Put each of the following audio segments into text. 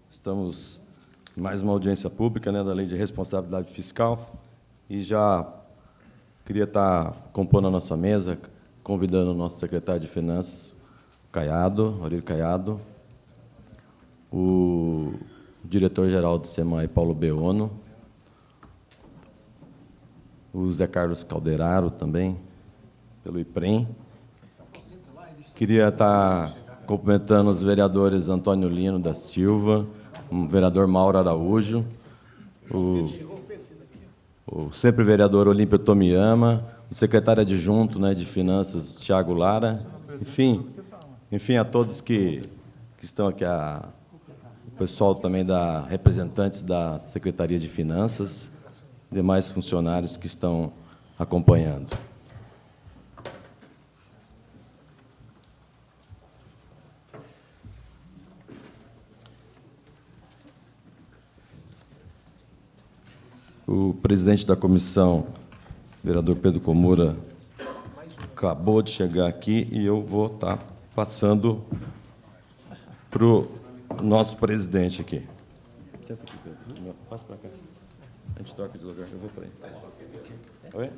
Estamos em mais uma audiência pública, né, da Lei de Responsabilidade Fiscal, e já queria estar compondo a nossa mesa, convidando o nosso secretário de Finanças, Aurélio Caiado, o diretor-geral do SEMAI, Paulo Beono, o Zé Carlos Calderaro também, pelo IPREM. Queria estar cumprimentando os vereadores Antônio Lino da Silva, o vereador Mauro Araújo, o sempre vereador Olímpio Tomiyama, o secretário adjunto, né, de Finanças, Tiago Lara, enfim, a todos que estão aqui, o pessoal também representantes da Secretaria de Finanças, demais funcionários que estão acompanhando. O presidente da comissão, vereador Pedro Komura, acabou de chegar aqui e eu vou estar passando para o nosso presidente aqui. Senta aqui, Pedro. Passa para cá. A gente troca de lugar, eu vou para aí. Oi?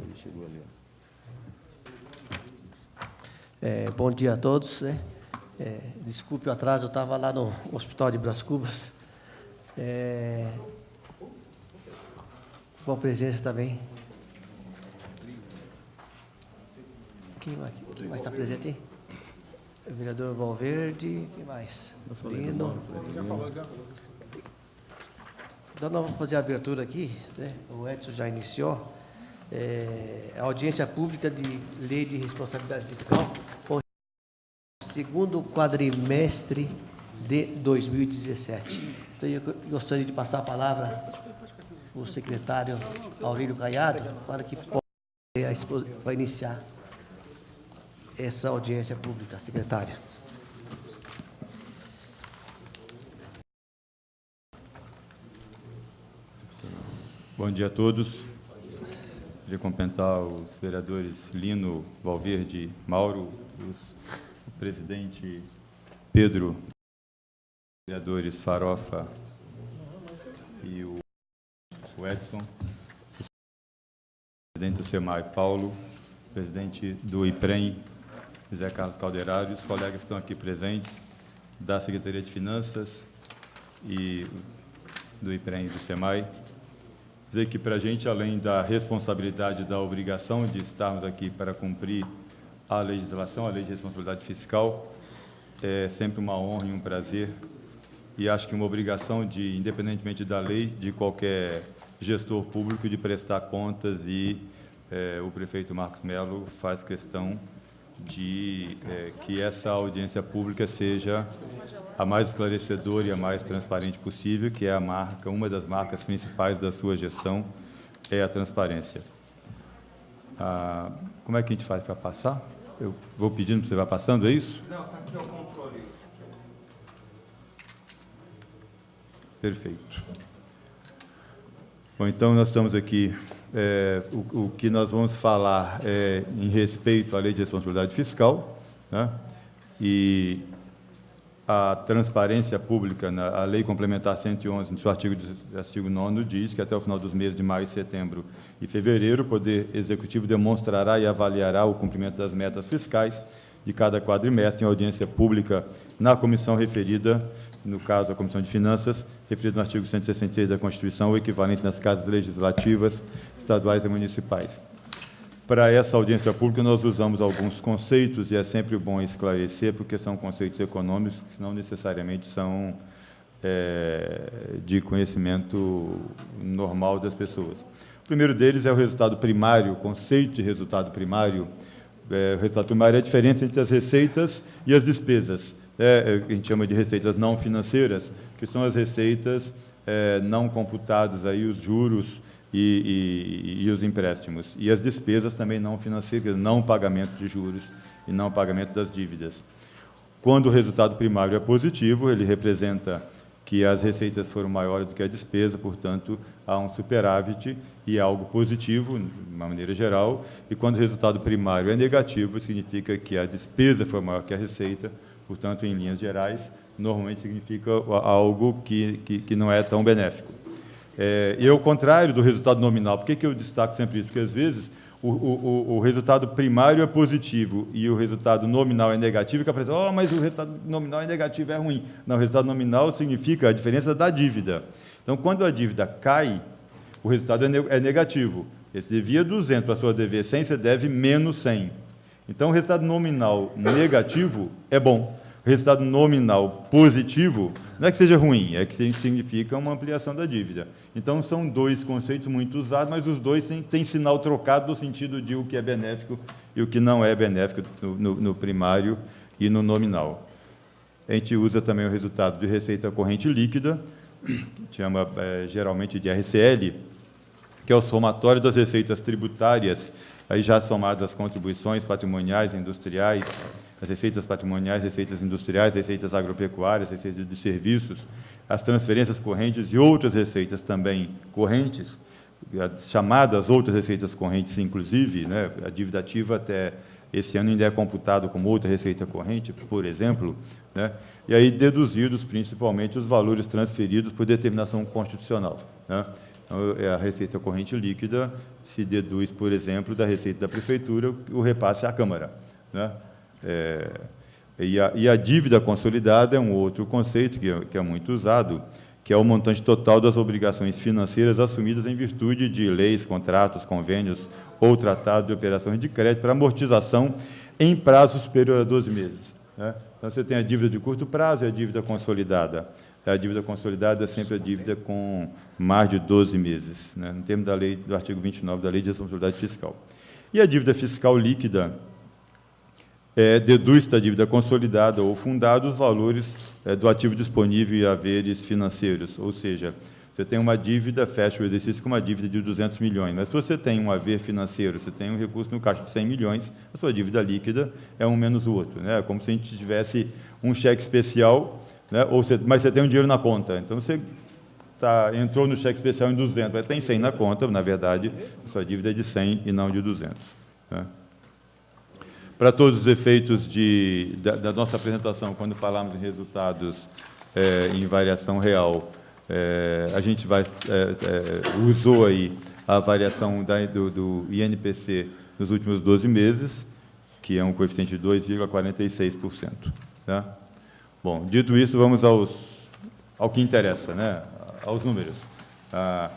Ele chegou ali, ó. Bom dia a todos. Desculpe o atraso, eu estava lá no Hospital de Brás Cubas. Com a presença também. Quem mais está presente aí? O vereador Valverde, quem mais? Lino. Então, nós vamos fazer a abertura aqui, né? O Edson já iniciou. A audiência pública de Lei de Responsabilidade Fiscal, segundo quadrimestre de 2017. Então, eu gostaria de passar a palavra para o secretário Aurélio Caiado, para que possa iniciar essa audiência pública. Secretário. Bom dia a todos. Queria cumprimentar os vereadores Lino, Valverde, Mauro, o presidente Pedro, vereadores Farofa e o Edson, o presidente do SEMAI, Paulo, presidente do IPREM, Zé Carlos Calderaro, e os colegas que estão aqui presentes, da Secretaria de Finanças e do IPREM e do SEMAI. Dizer que, para a gente, além da responsabilidade e da obrigação de estarmos aqui para cumprir a legislação, a Lei de Responsabilidade Fiscal, é sempre uma honra e um prazer, e acho que uma obrigação de, independentemente da lei, de qualquer gestor público, de prestar contas, e o prefeito Marcos Melo faz questão de que essa audiência pública seja a mais esclarecedora e a mais transparente possível, que é uma das marcas principais da sua gestão, é a transparência. Como é que a gente faz para passar? Eu vou pedindo para você vá passando, é isso? Não, está aqui o controle. Perfeito. Bom, então, nós estamos aqui, o que nós vamos falar em respeito à Lei de Responsabilidade Fiscal, né? E a transparência pública, a Lei Complementar 111, no seu artigo 9º, diz que até o final dos meses de maio, setembro e fevereiro, o Poder Executivo demonstrará e avaliará o cumprimento das metas fiscais de cada quadrimestre em audiência pública na comissão referida, no caso, a Comissão de Finanças, referida no artigo 166 da Constituição, o equivalente nas casas legislativas estaduais e municipais. Para essa audiência pública, nós usamos alguns conceitos, e é sempre bom esclarecer, porque são conceitos econômicos que não necessariamente são de conhecimento normal das pessoas. O primeiro deles é o resultado primário, o conceito de resultado primário. O resultado primário é diferente entre as receitas e as despesas. A gente chama de receitas não financeiras, que são as receitas não computadas, aí, os juros e os empréstimos. E as despesas também não financeiras, não pagamento de juros e não pagamento das dívidas. Quando o resultado primário é positivo, ele representa que as receitas foram maiores do que a despesa, portanto, há um superávit e algo positivo, de uma maneira geral, e quando o resultado primário é negativo, significa que a despesa foi maior que a receita, portanto, em linhas gerais, normalmente significa algo que não é tão benéfico. E ao contrário do resultado nominal, por que eu destaco sempre isso? Porque, às vezes, o resultado primário é positivo e o resultado nominal é negativo, que a pessoa, mas o resultado nominal é negativo, é ruim. Não, o resultado nominal significa a diferença da dívida. Então, quando a dívida cai, o resultado é negativo. Você devia 200, passou a dever 100, você deve menos 100. Então, o resultado nominal negativo é bom. O resultado nominal positivo não é que seja ruim, é que significa uma ampliação da dívida. Então, são dois conceitos muito usados, mas os dois têm sinal trocado no sentido de o que é benéfico e o que não é benéfico no primário e no nominal. A gente usa também o resultado de receita corrente líquida, que chama geralmente de RCL, que é o somatório das receitas tributárias, aí já somadas as contribuições patrimoniais e industriais, as receitas patrimoniais, receitas industriais, receitas agropecuárias, receitas de serviços, as transferências correntes e outras receitas também correntes, chamadas outras receitas correntes, inclusive, né, a dívida ativa até esse ano ainda é computado como outra receita corrente, por exemplo, né, e aí deduzidos principalmente os valores transferidos por determinação constitucional, né. Então, a receita corrente líquida se deduz, por exemplo, da receita da prefeitura, o repasse à Câmara, né. E a dívida consolidada é um outro conceito que é muito usado, que é o montante total das obrigações financeiras assumidas em virtude de leis, contratos, convênios ou tratado de operações de crédito para amortização em prazo superior a 12 meses. Né? Então, você tem a dívida de curto prazo e a dívida consolidada. A dívida consolidada é sempre a dívida com mais de 12 meses, né? No termo da lei, do artigo 29 da Lei de Responsabilidade Fiscal. E a dívida fiscal líquida deduz da dívida consolidada ou fundada os valores do ativo disponível e haveres financeiros, ou seja, você tem uma dívida, fecha o exercício com uma dívida de 200 milhões, mas se você tem um haver financeiro, você tem um recurso no caixa de 100 milhões, a sua dívida líquida é um menos o outro, né? É como se a gente tivesse um cheque especial, né? Mas você tem um dinheiro na conta, então você entrou no cheque especial em 200, mas tem 100 na conta, na verdade, a sua dívida é de 100 e não de 200. Né? Para todos os efeitos da nossa apresentação, quando falamos em resultados em variação real, a gente usou aí a variação do INPC nos últimos 12 meses, que é um coeficiente de 2,46%. Tá? Bom, dito isso, vamos ao que interessa, né? Aos números. A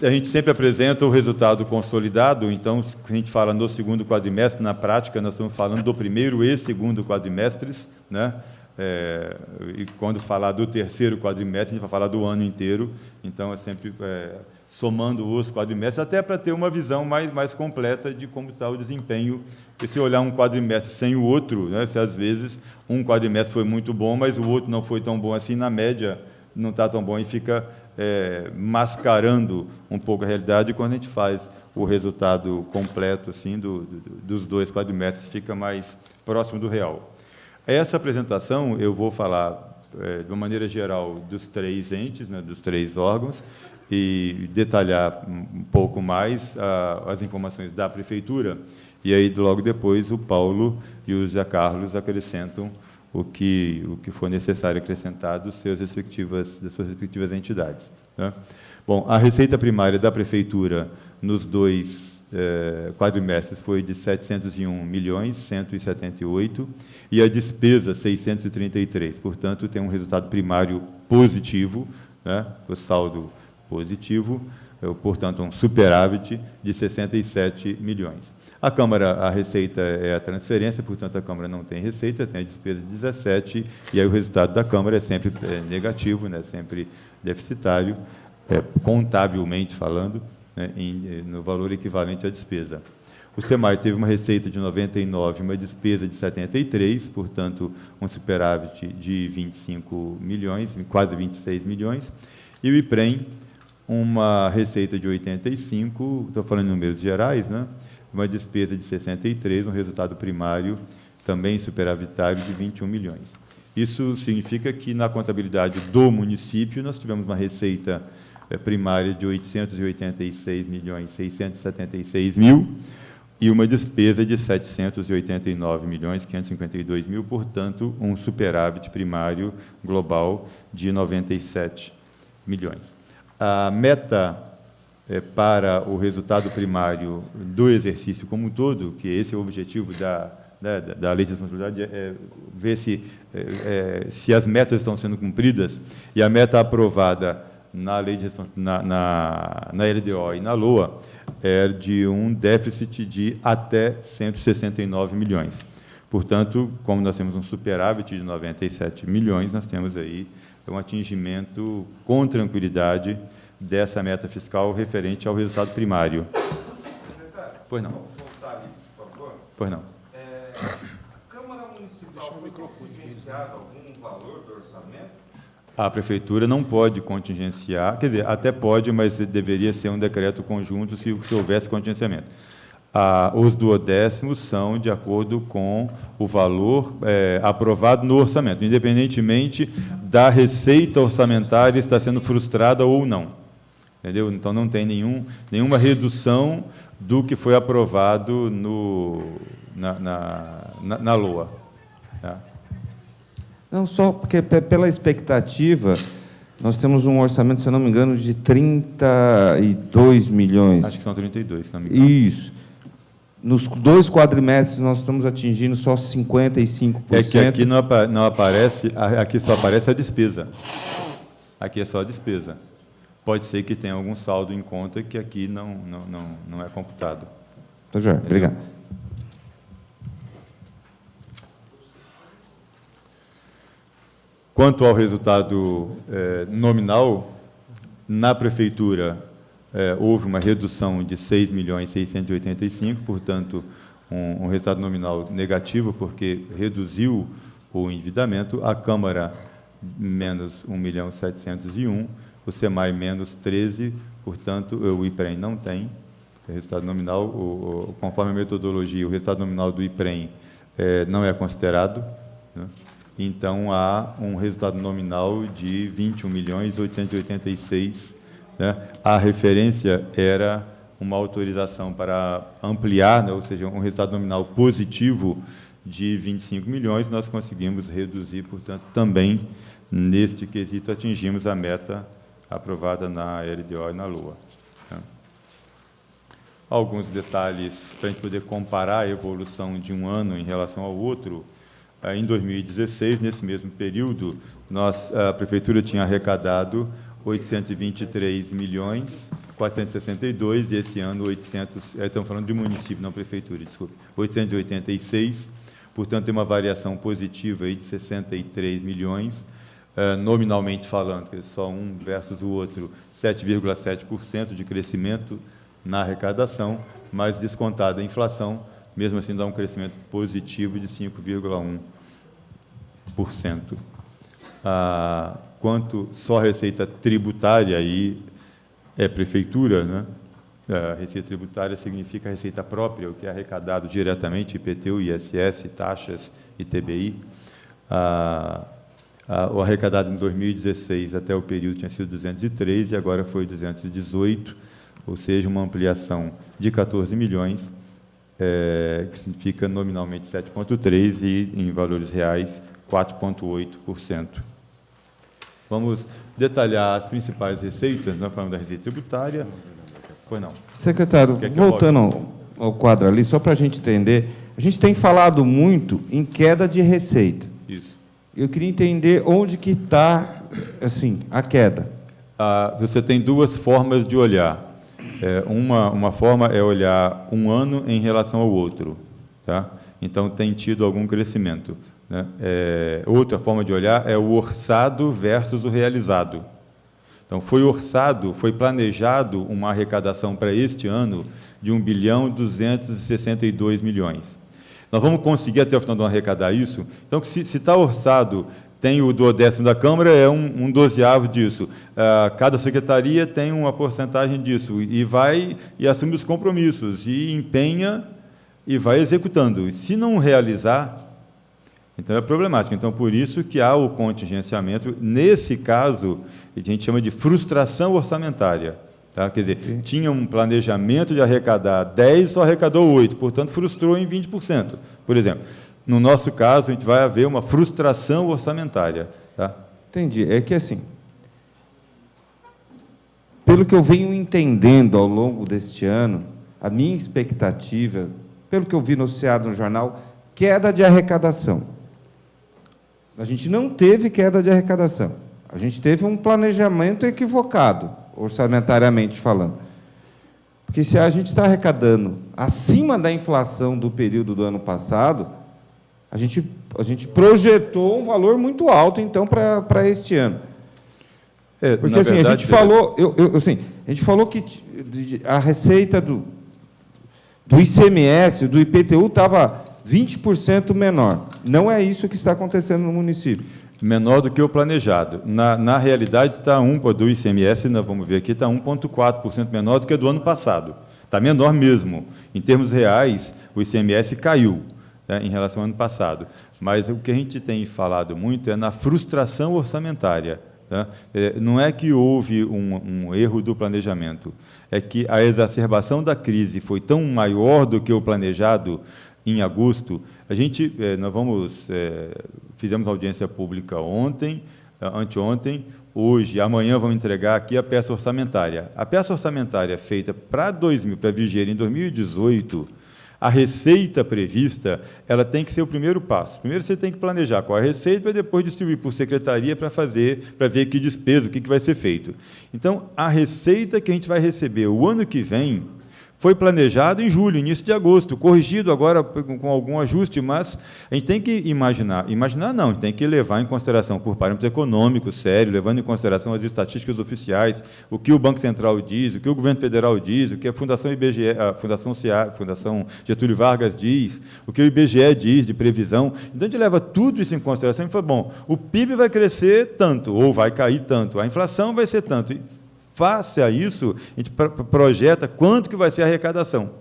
gente sempre apresenta o resultado consolidado, então, a gente fala no segundo quadrimestre, na prática, nós estamos falando do primeiro e segundo quadrimestres, né? E quando falar do terceiro quadrimestre, a gente vai falar do ano inteiro, então é sempre somando os quadrimestres, até para ter uma visão mais completa de como está o desempenho. Porque se olhar um quadrimestre sem o outro, né, se às vezes um quadrimestre foi muito bom, mas o outro não foi tão bom assim, na média não está tão bom, e fica mascarando um pouco a realidade, quando a gente faz o resultado completo assim, dos dois quadrimestres, fica mais próximo do real. Essa apresentação eu vou falar, de uma maneira geral, dos três entes, né, dos três órgãos, e detalhar um pouco mais as informações da Prefeitura, e aí, logo depois, o Paulo e o Zé Carlos acrescentam o que for necessário acrescentar das suas respectivas entidades. Né? Bom, a receita primária da Prefeitura nos dois quadrimestres foi de 701.178 e a despesa 633. Portanto, tem um resultado primário positivo, né? O saldo positivo, portanto, um superávit de 67 milhões. A Câmara, a receita é a transferência, portanto, a Câmara não tem receita, tem a despesa de 17, e aí o resultado da Câmara é sempre negativo, né? Sempre deficitário, contabilmente falando, né? No valor equivalente à despesa. O SEMAI teve uma receita de 99, uma despesa de 73, portanto, um superávit de 25 milhões, quase 26 milhões, e o IPREM, uma receita de 85, estou falando em números gerais, né? Uma despesa de 63, um resultado primário também superavitário de 21 milhões. Isso significa que, na contabilidade do município, nós tivemos uma receita primária de 886.676.000 e uma despesa de 789.552.000, portanto, um superávit primário global de 97 milhões. A meta para o resultado primário do exercício como um todo, que esse é o objetivo da lei de responsabilidade, é ver se as metas estão sendo cumpridas, e a meta aprovada na lei de na LDO e na LOA é de um déficit de até 169 milhões. Portanto, como nós temos um superávit de 97 milhões, nós temos aí um atingimento com tranquilidade dessa meta fiscal referente ao resultado primário. Pois não. Pois não. A Câmara Municipal foi contingenciada algum valor do orçamento? A Prefeitura não pode contingenciar, quer dizer, até pode, mas deveria ser um decreto conjunto se houvesse contingenciamento. Os duodécimos são de acordo com o valor aprovado no orçamento, independentemente da receita orçamentária estar sendo frustrada ou não. Entendeu? Então, não tem nenhuma redução do que foi aprovado na LOA. Tá? Não, só porque, pela expectativa, nós temos um orçamento, se eu não me engano, de 32 milhões. Acho que são 32, se não me engano. Isso. Nos 2 quadrimestres, nós estamos atingindo só 55%. É que aqui não aparece, aqui só aparece a despesa. Aqui é só a despesa. Pode ser que tenha algum saldo em conta que aqui não é computado. Tá, Jorge. Obrigado. Quanto ao resultado nominal, na Prefeitura houve uma redução de 6.685.000, portanto, um resultado nominal negativo, porque reduziu o endividamento. A Câmara, menos 1.701.000, o SEMAI, menos 13, portanto, o IPREM não tem resultado nominal. Conforme a metodologia, o resultado nominal do IPREM não é considerado, né? Então, há um resultado nominal de 21.886.000, né? A referência era uma autorização para ampliar, né? Ou seja, um resultado nominal positivo de 25 milhões, nós conseguimos reduzir, portanto, também, neste quesito, atingimos a meta aprovada na LDO e na LOA. Né? Alguns detalhes para a gente poder comparar a evolução de um ano em relação ao outro. Em 2016, nesse mesmo período, a Prefeitura tinha arrecadado 823.462.000, e esse ano, estamos falando de município, não Prefeitura, desculpe, 886, portanto, tem uma variação positiva aí de 63 milhões, nominalmente falando, que é só um versus o outro, 7,7% de crescimento na arrecadação, mas descontada a inflação, mesmo assim dá um crescimento positivo de 5,1%. Quanto só a receita tributária, aí é Prefeitura, né? A receita tributária significa a receita própria, o que é arrecadado diretamente, IPTU, ISS, taxas, ITBI. O arrecadado em 2016, até o período, tinha sido 203, e agora foi 218, ou seja, uma ampliação de 14 milhões, que significa nominalmente 7,3% e, em valores reais, 4,8%. Vamos detalhar as principais receitas, nós falamos da receita tributária. Pois não. Secretário, voltando ao quadro ali, só para a gente entender, a gente tem falado muito em queda de receita. Isso. Eu queria entender onde que está, assim, a queda. Você tem duas formas de olhar. Uma forma é olhar um ano em relação ao outro, tá? Então, tem tido algum crescimento, né? Outra forma de olhar é o orçado versus o realizado. Então, foi orçado, foi planejado uma arrecadação para este ano de 1.262 milhões. Nós vamos conseguir até o final do ano arrecadar isso? Então, se está orçado, tem o duodécimo da Câmara, é um dozeavo disso. Cada secretaria tem uma porcentagem disso, e vai e assume os compromissos, e empenha e vai executando. Se não realizar, Então, é problemático. Então, por isso que há o contingenciamento. Nesse caso, a gente chama de frustração orçamentária. Tá? Quer dizer, tinha um planejamento de arrecadar 10, só arrecadou 8, portanto, frustrou em 20%, por exemplo. No nosso caso, a gente vai haver uma frustração orçamentária. Tá? Entendi. É que, assim, pelo que eu venho entendendo ao longo deste ano, a minha expectativa, pelo que eu vi noticiado no jornal, queda de arrecadação. A gente não teve queda de arrecadação. A gente teve um planejamento equivocado, orçamentariamente falando. Porque se a gente está arrecadando acima da inflação do período do ano passado, a gente projetou um valor muito alto, então, para este ano. Porque assim, verdade, a gente falou, assim, a gente falou que a receita do ICMS, do IPTU, estava 20% menor. Não é isso que está acontecendo no município. Menor do que o planejado. Na realidade, está do ICMS, nós vamos ver aqui, está 1,4% menor do que do ano passado. Está menor mesmo. Em termos reais, o ICMS caiu, né, em relação ao ano passado. Mas o que a gente tem falado muito é na frustração orçamentária. Tá? Não é que houve um erro do planejamento, é que a exacerbação da crise foi tão maior do que o planejado em agosto. Fizemos audiência pública ontem, anteontem, hoje, amanhã vamos entregar aqui a peça orçamentária. A peça orçamentária feita para vigear em 2018, a receita prevista, ela tem que ser o primeiro passo. Primeiro você tem que planejar qual é a receita, para depois distribuir por secretaria para ver que despesa, o que vai ser feito. Então, a receita que a gente vai receber o ano que vem foi planejado em julho, início de agosto, corrigido agora com algum ajuste, mas a gente tem que imaginar não, a gente tem que levar em consideração por parâmetros econômicos sérios, levando em consideração as estatísticas oficiais, o que o Banco Central diz, o que o Governo Federal diz, o que a Fundação IBGE, a Fundação Getúlio Vargas diz, o que o IBGE diz de previsão. Então, a gente leva tudo isso em consideração e fala, bom, o PIB vai crescer tanto, ou vai cair tanto, a inflação vai ser tanto. Face a isso, a gente projeta quanto que vai ser a arrecadação.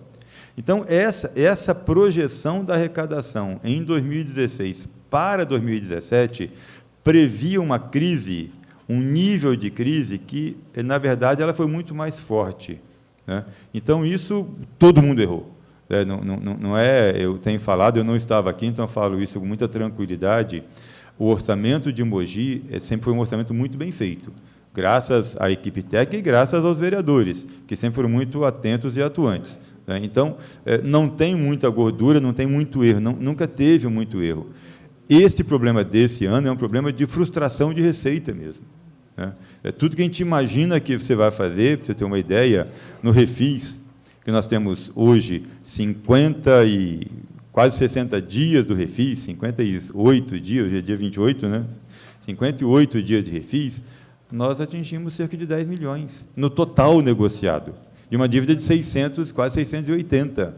Então, essa projeção da arrecadação em 2016 para 2017 previa uma crise, um nível de crise que, na verdade, ela foi muito mais forte, né? Então, isso todo mundo errou. Não é, eu tenho falado, eu não estava aqui, então eu falo isso com muita tranquilidade. O orçamento de Mogi sempre foi um orçamento muito bem feito, graças à equipe técnica e graças aos vereadores, que sempre foram muito atentos e atuantes. Então, não tem muita gordura, não tem muito erro, nunca teve muito erro. Este problema desse ano é um problema de frustração de receita mesmo. Tudo que a gente imagina que você vai fazer, para você ter uma ideia, no Refis, que nós temos hoje quase 60 dias do Refis, 58 dias, hoje é dia 28, né? 58 dias de Refis, nós atingimos cerca de 10 milhões no total negociado, de uma dívida de 600, quase 680.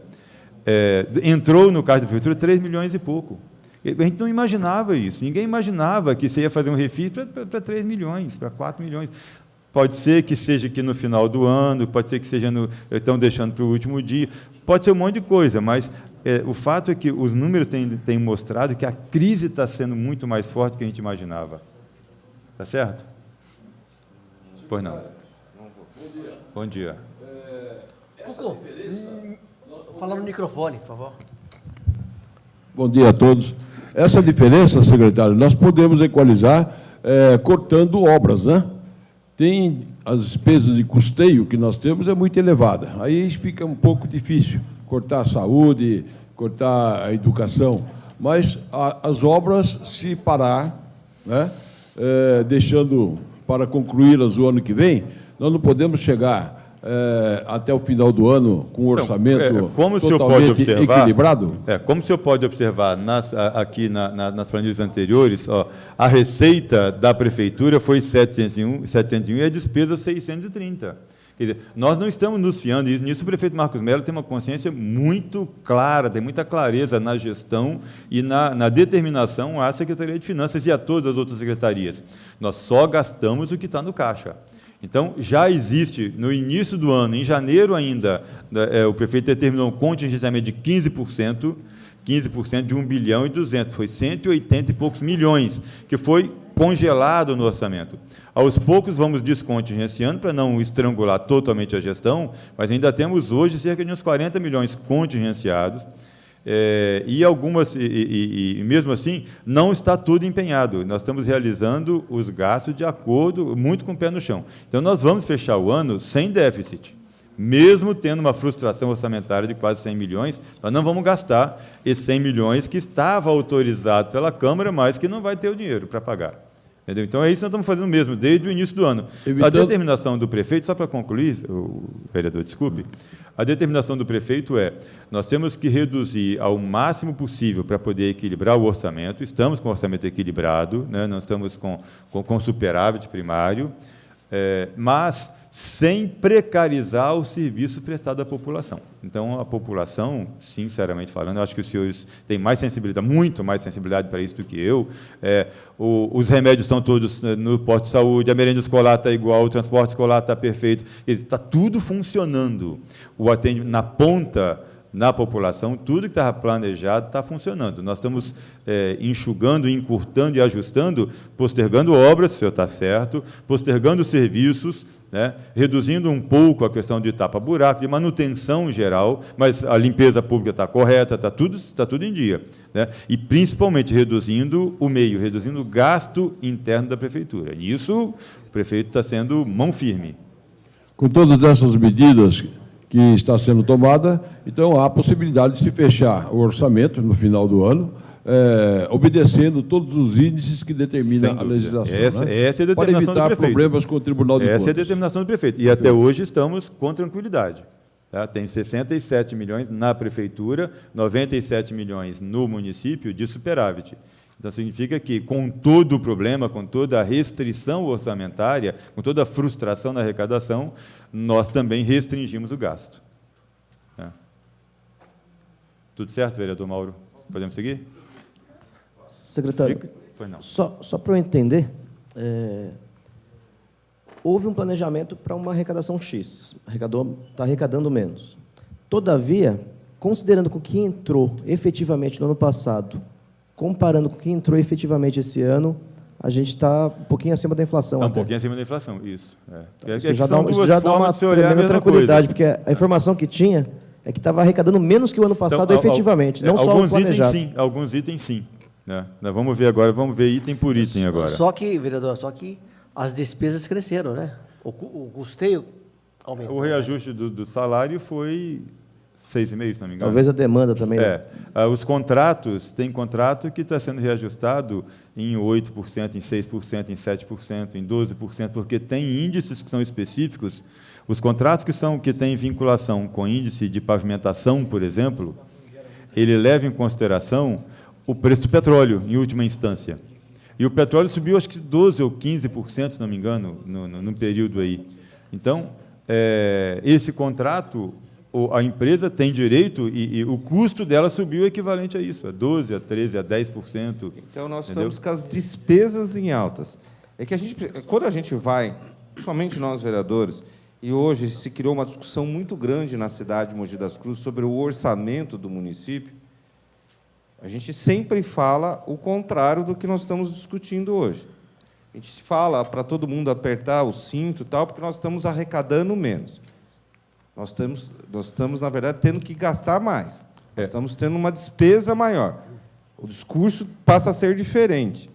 Entrou no caixa da prefeitura 3 milhões e pouco. A gente não imaginava isso, ninguém imaginava que você ia fazer um refis para 3 milhões, para 4 milhões. Pode ser que seja aqui no final do ano, pode ser que seja estão deixando para o último dia, pode ser um monte de coisa, mas o fato é que os números têm mostrado que a crise está sendo muito mais forte do que a gente imaginava. Está certo? Pois não. Bom dia. Cucu, fala no microfone, por favor. Bom dia a todos. Essa diferença, secretário, nós podemos equalizar cortando obras, né? Tem as despesas de custeio que nós temos é muito elevada. Aí fica um pouco difícil cortar a saúde, cortar a educação. Mas as obras, se parar, né, deixando para concluí-las o ano que vem, nós não podemos chegar até o final do ano com um orçamento totalmente equilibrado? Como o senhor pode observar aqui nas planilhas anteriores, a receita da prefeitura foi 701 e a despesa 630. Quer dizer, nós não estamos nos fiando, e nisso o prefeito Marcos Mello tem uma consciência muito clara, tem muita clareza na gestão e na determinação à Secretaria de Finanças e a todas as outras secretarias. Nós só gastamos o que está no caixa. Então, já existe, no início do ano, em janeiro ainda, o prefeito determinou um contingenciamento de 15%, 15% de 1 bilhão e 200, foi 180 e poucos milhões, que foi congelado no orçamento. Aos poucos vamos descontingenciando para não estrangular totalmente a gestão, mas ainda temos hoje cerca de uns 40 milhões contingenciados, e algumas, e mesmo assim, não está tudo empenhado. Nós estamos realizando os gastos de acordo, muito com o pé no chão. Então, nós vamos fechar o ano sem déficit. Mesmo tendo uma frustração orçamentária de quase 100 milhões, nós não vamos gastar esses 100 milhões que estava autorizado pela Câmara, mas que não vai ter o dinheiro para pagar. Entendeu? Então, é isso que nós estamos fazendo mesmo, desde o início do ano. A determinação do prefeito, só para concluir, o vereador, desculpe, a determinação do prefeito nós temos que reduzir ao máximo possível para poder equilibrar o orçamento, estamos com o orçamento equilibrado, né, não estamos com superávit primário, mas sem precarizar o serviço prestado à população. Então, a população, sinceramente falando, eu acho que os senhores têm mais sensibilidade, muito mais sensibilidade para isso do que eu. Os remédios estão todos no posto de saúde, a merenda escolar está igual, o transporte escolar está perfeito, está tudo funcionando. O atendimento na ponta, na população, tudo que estava planejado está funcionando. Nós estamos enxugando, encurtando e ajustando, postergando obras, o senhor está certo, postergando serviços, né, reduzindo um pouco a questão de tapa-buraco, de manutenção geral, mas a limpeza pública está correta, está tudo em dia, né, e principalmente reduzindo o meio, reduzindo o gasto interno da prefeitura. Nisso, o prefeito está sendo mão firme. Com todas essas medidas que está sendo tomada, então há a possibilidade de se fechar o orçamento no final do ano, obedecendo todos os índices que determina a legislação. Essa é a determinação para evitar do prefeito. problemas com o Tribunal de Contas. Essa é a determinação do prefeito. E até hoje estamos com tranquilidade. Tá? Tem 67 milhões na prefeitura, 97 milhões no município de superávit. Então, significa que, com todo o problema, com toda a restrição orçamentária, com toda a frustração na arrecadação, nós também restringimos o gasto. Tá? Tudo certo, vereador Mauro? Podemos seguir? Secretário, Pois não. só para eu entender, houve um planejamento para uma arrecadação X, está arrecadando menos. Todavia, considerando com o que entrou efetivamente no ano passado, comparando com o que entrou efetivamente esse ano, a gente está um pouquinho acima da inflação. Está um pouquinho acima da inflação, isso. Isso já dá uma tremenda tranquilidade, porque a informação que tinha é que estava arrecadando menos que o ano passado efetivamente, não só o planejado. Alguns itens, sim. Né? Nós vamos ver agora, vamos ver item por item agora. Só que, vereador, as despesas cresceram, né? O custeio aumentou. O reajuste do salário foi 6,5%, se não me engano. Talvez a demanda também. Né? Os contratos, tem contrato que está sendo reajustado em 8%, em 6%, em 7%, em 12%, porque tem índices que são específicos. Os contratos que têm vinculação com índice de pavimentação, por exemplo, ele leva em consideração o preço do petróleo, em última instância. E o petróleo subiu, acho que 12% ou 15%, se não me engano, num período aí. Então, esse contrato, a empresa tem direito, e o custo dela subiu equivalente a isso, a 12%, a 13%, a 10%. Então, nós estamos com as despesas em altas. É que quando a gente vai, principalmente nós, vereadores, e hoje se criou uma discussão muito grande na cidade de Mogi das Cruzes sobre o orçamento do município, a gente sempre fala o contrário do que nós estamos discutindo hoje. A gente fala para todo mundo apertar o cinto e tal, porque nós estamos arrecadando menos. Nós estamos, na verdade, tendo que gastar mais. Nós estamos tendo uma despesa maior. O discurso passa a ser diferente.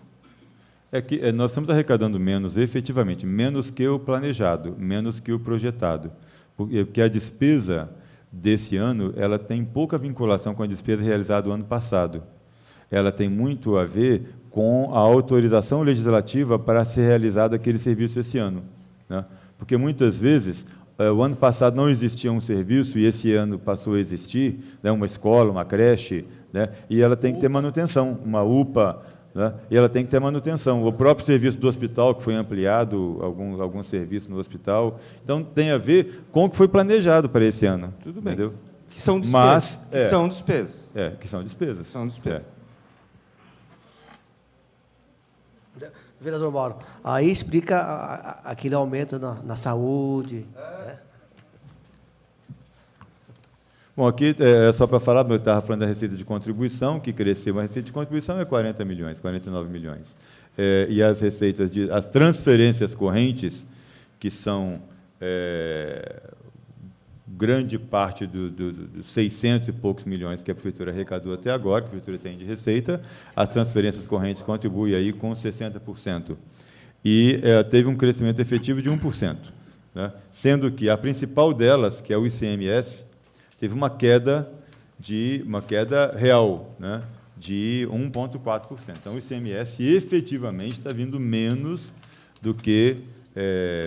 É que nós estamos arrecadando menos, efetivamente, menos que o planejado, menos que o projetado. Porque a despesa desse ano, ela tem pouca vinculação com a despesa realizada no ano passado. Ela tem muito a ver com a autorização legislativa para ser realizado aquele serviço esse ano, né? Porque, muitas vezes, o ano passado não existia um serviço e esse ano passou a existir, né, uma escola, uma creche, né, e ela tem que ter manutenção, uma UPA, né, e ela tem que ter manutenção. O próprio serviço do hospital, que foi ampliado, algum serviço no hospital. Então, tem a ver com o que foi planejado para esse ano. Tudo bem. Entendeu? Que são despesas. Que são despesas. Que são despesas. São despesas. Vereador Mauro, aí explica aquele aumento na saúde. Né? Bom, aqui é só para falar, eu estava falando da receita de contribuição, que cresceu, mas a receita de contribuição é 40 milhões, 49 milhões. E as receitas as transferências correntes, que são grande parte dos 600 e poucos milhões que a Prefeitura arrecadou até agora, que a Prefeitura tem de receita, as transferências correntes contribuem aí com 60%. E teve um crescimento efetivo de 1%, né? Sendo que a principal delas, que é o ICMS, teve uma queda real, né, de 1,4%. Então, o ICMS efetivamente está vindo menos do que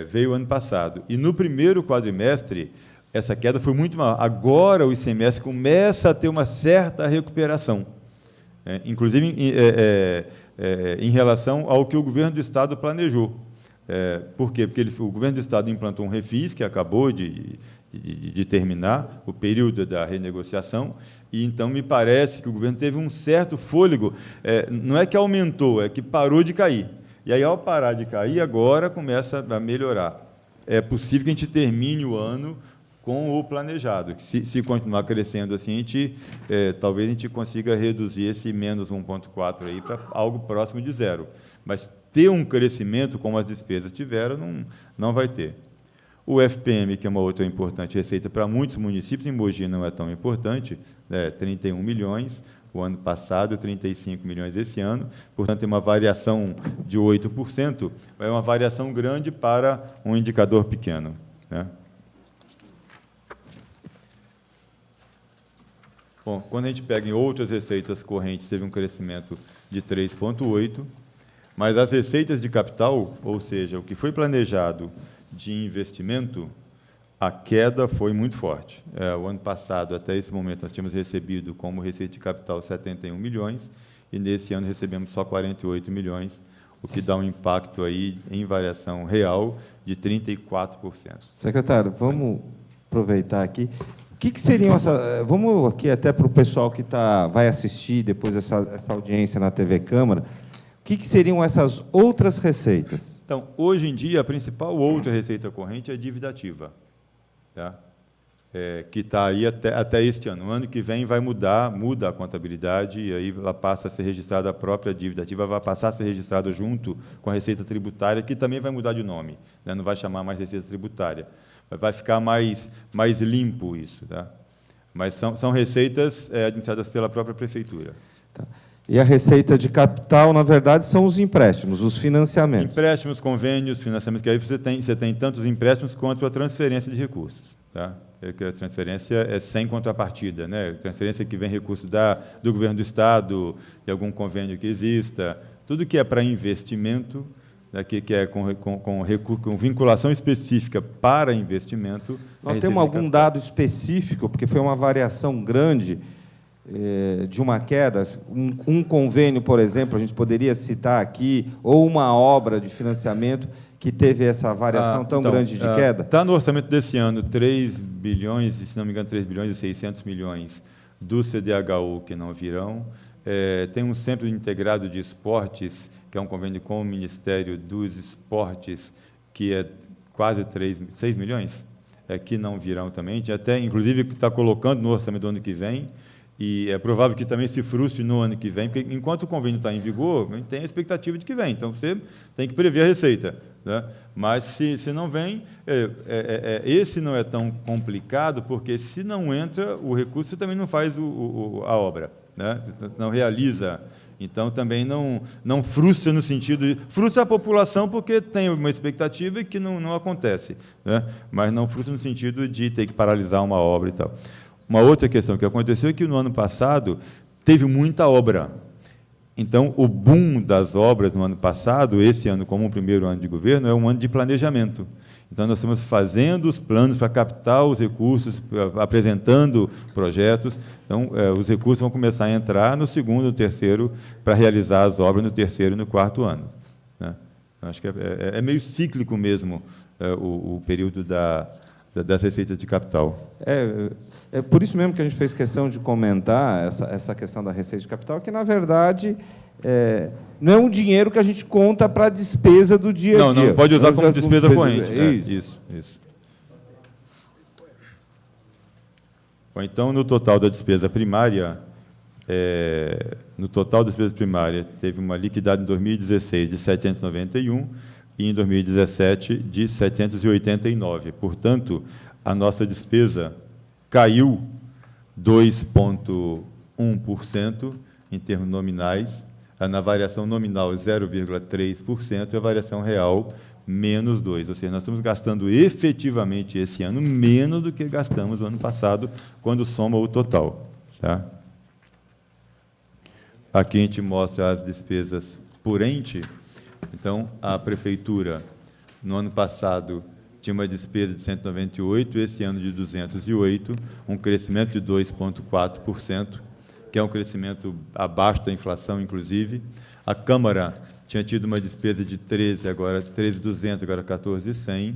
veio ano passado. E no primeiro quadrimestre, essa queda foi muito maior. Agora, o ICMS começa a ter uma certa recuperação, inclusive em relação ao que o governo do Estado planejou. Por quê? Porque o governo do Estado implantou um refis, que acabou de terminar o período da renegociação, e então me parece que o governo teve um certo fôlego, não é que aumentou, é que parou de cair. E aí, ao parar de cair, agora começa a melhorar. É possível que a gente termine o ano com o planejado. Se continuar crescendo assim, talvez a gente consiga reduzir esse menos 1,4 aí para algo próximo de zero. Mas ter um crescimento como as despesas tiveram, não vai ter. O FPM, que é uma outra importante receita para muitos municípios, em Mogi não é tão importante, 31 milhões, o ano passado, 35 milhões esse ano, portanto, tem uma variação de 8%, é uma variação grande para um indicador pequeno, né? Bom, quando a gente pega em outras receitas correntes, teve um crescimento de 3,8%, mas as receitas de capital, ou seja, o que foi planejado de investimento, a queda foi muito forte. O ano passado, até esse momento, nós tínhamos recebido como receita de capital 71 milhões, e nesse ano recebemos só 48 milhões, o que dá um impacto aí em variação real de 34%. Secretário, vamos aproveitar aqui. O que seriam essas... Vamos aqui até para o pessoal que vai assistir depois essa audiência na TV Câmara. O que seriam essas outras receitas? Então, hoje em dia, a principal outra receita corrente é a dívida ativa, tá? Que está aí até este ano. No ano que vem vai muda a contabilidade, e aí ela passa a ser registrada, a própria dívida ativa vai passar a ser registrada junto com a receita tributária, que também vai mudar de nome, né? Não vai chamar mais receita tributária, vai ficar mais limpo isso, tá? Mas são receitas administradas pela própria Prefeitura. Tá. E a receita de capital, na verdade, são os empréstimos, os financiamentos. Empréstimos, convênios, financiamentos, que aí você tem tanto os empréstimos quanto a transferência de recursos, tá? A transferência é sem contrapartida, né? Transferência que vem recurso do governo do Estado, de algum convênio que exista, tudo que é para investimento, né, que é com vinculação específica para investimento. Nós temos algum dado específico, porque foi uma variação grande de uma queda, um convênio, por exemplo, a gente poderia citar aqui, ou uma obra de financiamento que teve essa variação tão grande de queda? Está no orçamento desse ano 3 bilhões, se não me engano, 3 bilhões e 600 milhões do CDHU que não virão. Tem um Centro Integrado de Esportes, que é um convênio com o Ministério dos Esportes, que é quase 6 milhões, que não virão também. A gente até, inclusive, está colocando no orçamento do ano que vem, e é provável que também se frustre no ano que vem, porque enquanto o convênio está em vigor, a gente tem a expectativa de que vem. Então, você tem que prever a receita, né? Mas, se não vem, esse não é tão complicado, porque, se não entra o recurso, você também não faz a obra, né? Não realiza. Então, também não frustra no sentido de... Frustra a população porque tem uma expectativa e que não acontece, né? Mas não frustra no sentido de ter que paralisar uma obra e tal. Uma outra questão que aconteceu é que, no ano passado, teve muita obra. Então, o boom das obras no ano passado, esse ano, como o primeiro ano de governo, é um ano de planejamento. Então, nós estamos fazendo os planos para captar os recursos, apresentando projetos. Então, os recursos vão começar a entrar no segundo, no terceiro, para realizar as obras no terceiro e no quarto ano, né? Acho que é meio cíclico mesmo o período das receitas de capital. É por isso mesmo que a gente fez questão de comentar essa questão da receita de capital, que, na verdade, não é um dinheiro que a gente conta para a despesa do dia a dia. Não pode usar como despesa despesa corrente. Isso. Isso. Bom, então, no total da despesa primária, teve uma liquidez em 2016 de 791 e em 2017 de 789. Portanto, a nossa despesa caiu 2,1% em termos nominais, na variação nominal 0,3% e a variação real menos 2%. Ou seja, nós estamos gastando efetivamente esse ano menos do que gastamos no ano passado, quando soma o total. Tá? Aqui a gente mostra as despesas por ente. Então, a Prefeitura, no ano passado, tinha uma despesa de 198, esse ano de 208, um crescimento de 2,4%, que é um crescimento abaixo da inflação, inclusive. A Câmara tinha tido uma despesa de 13.200, agora 14.100,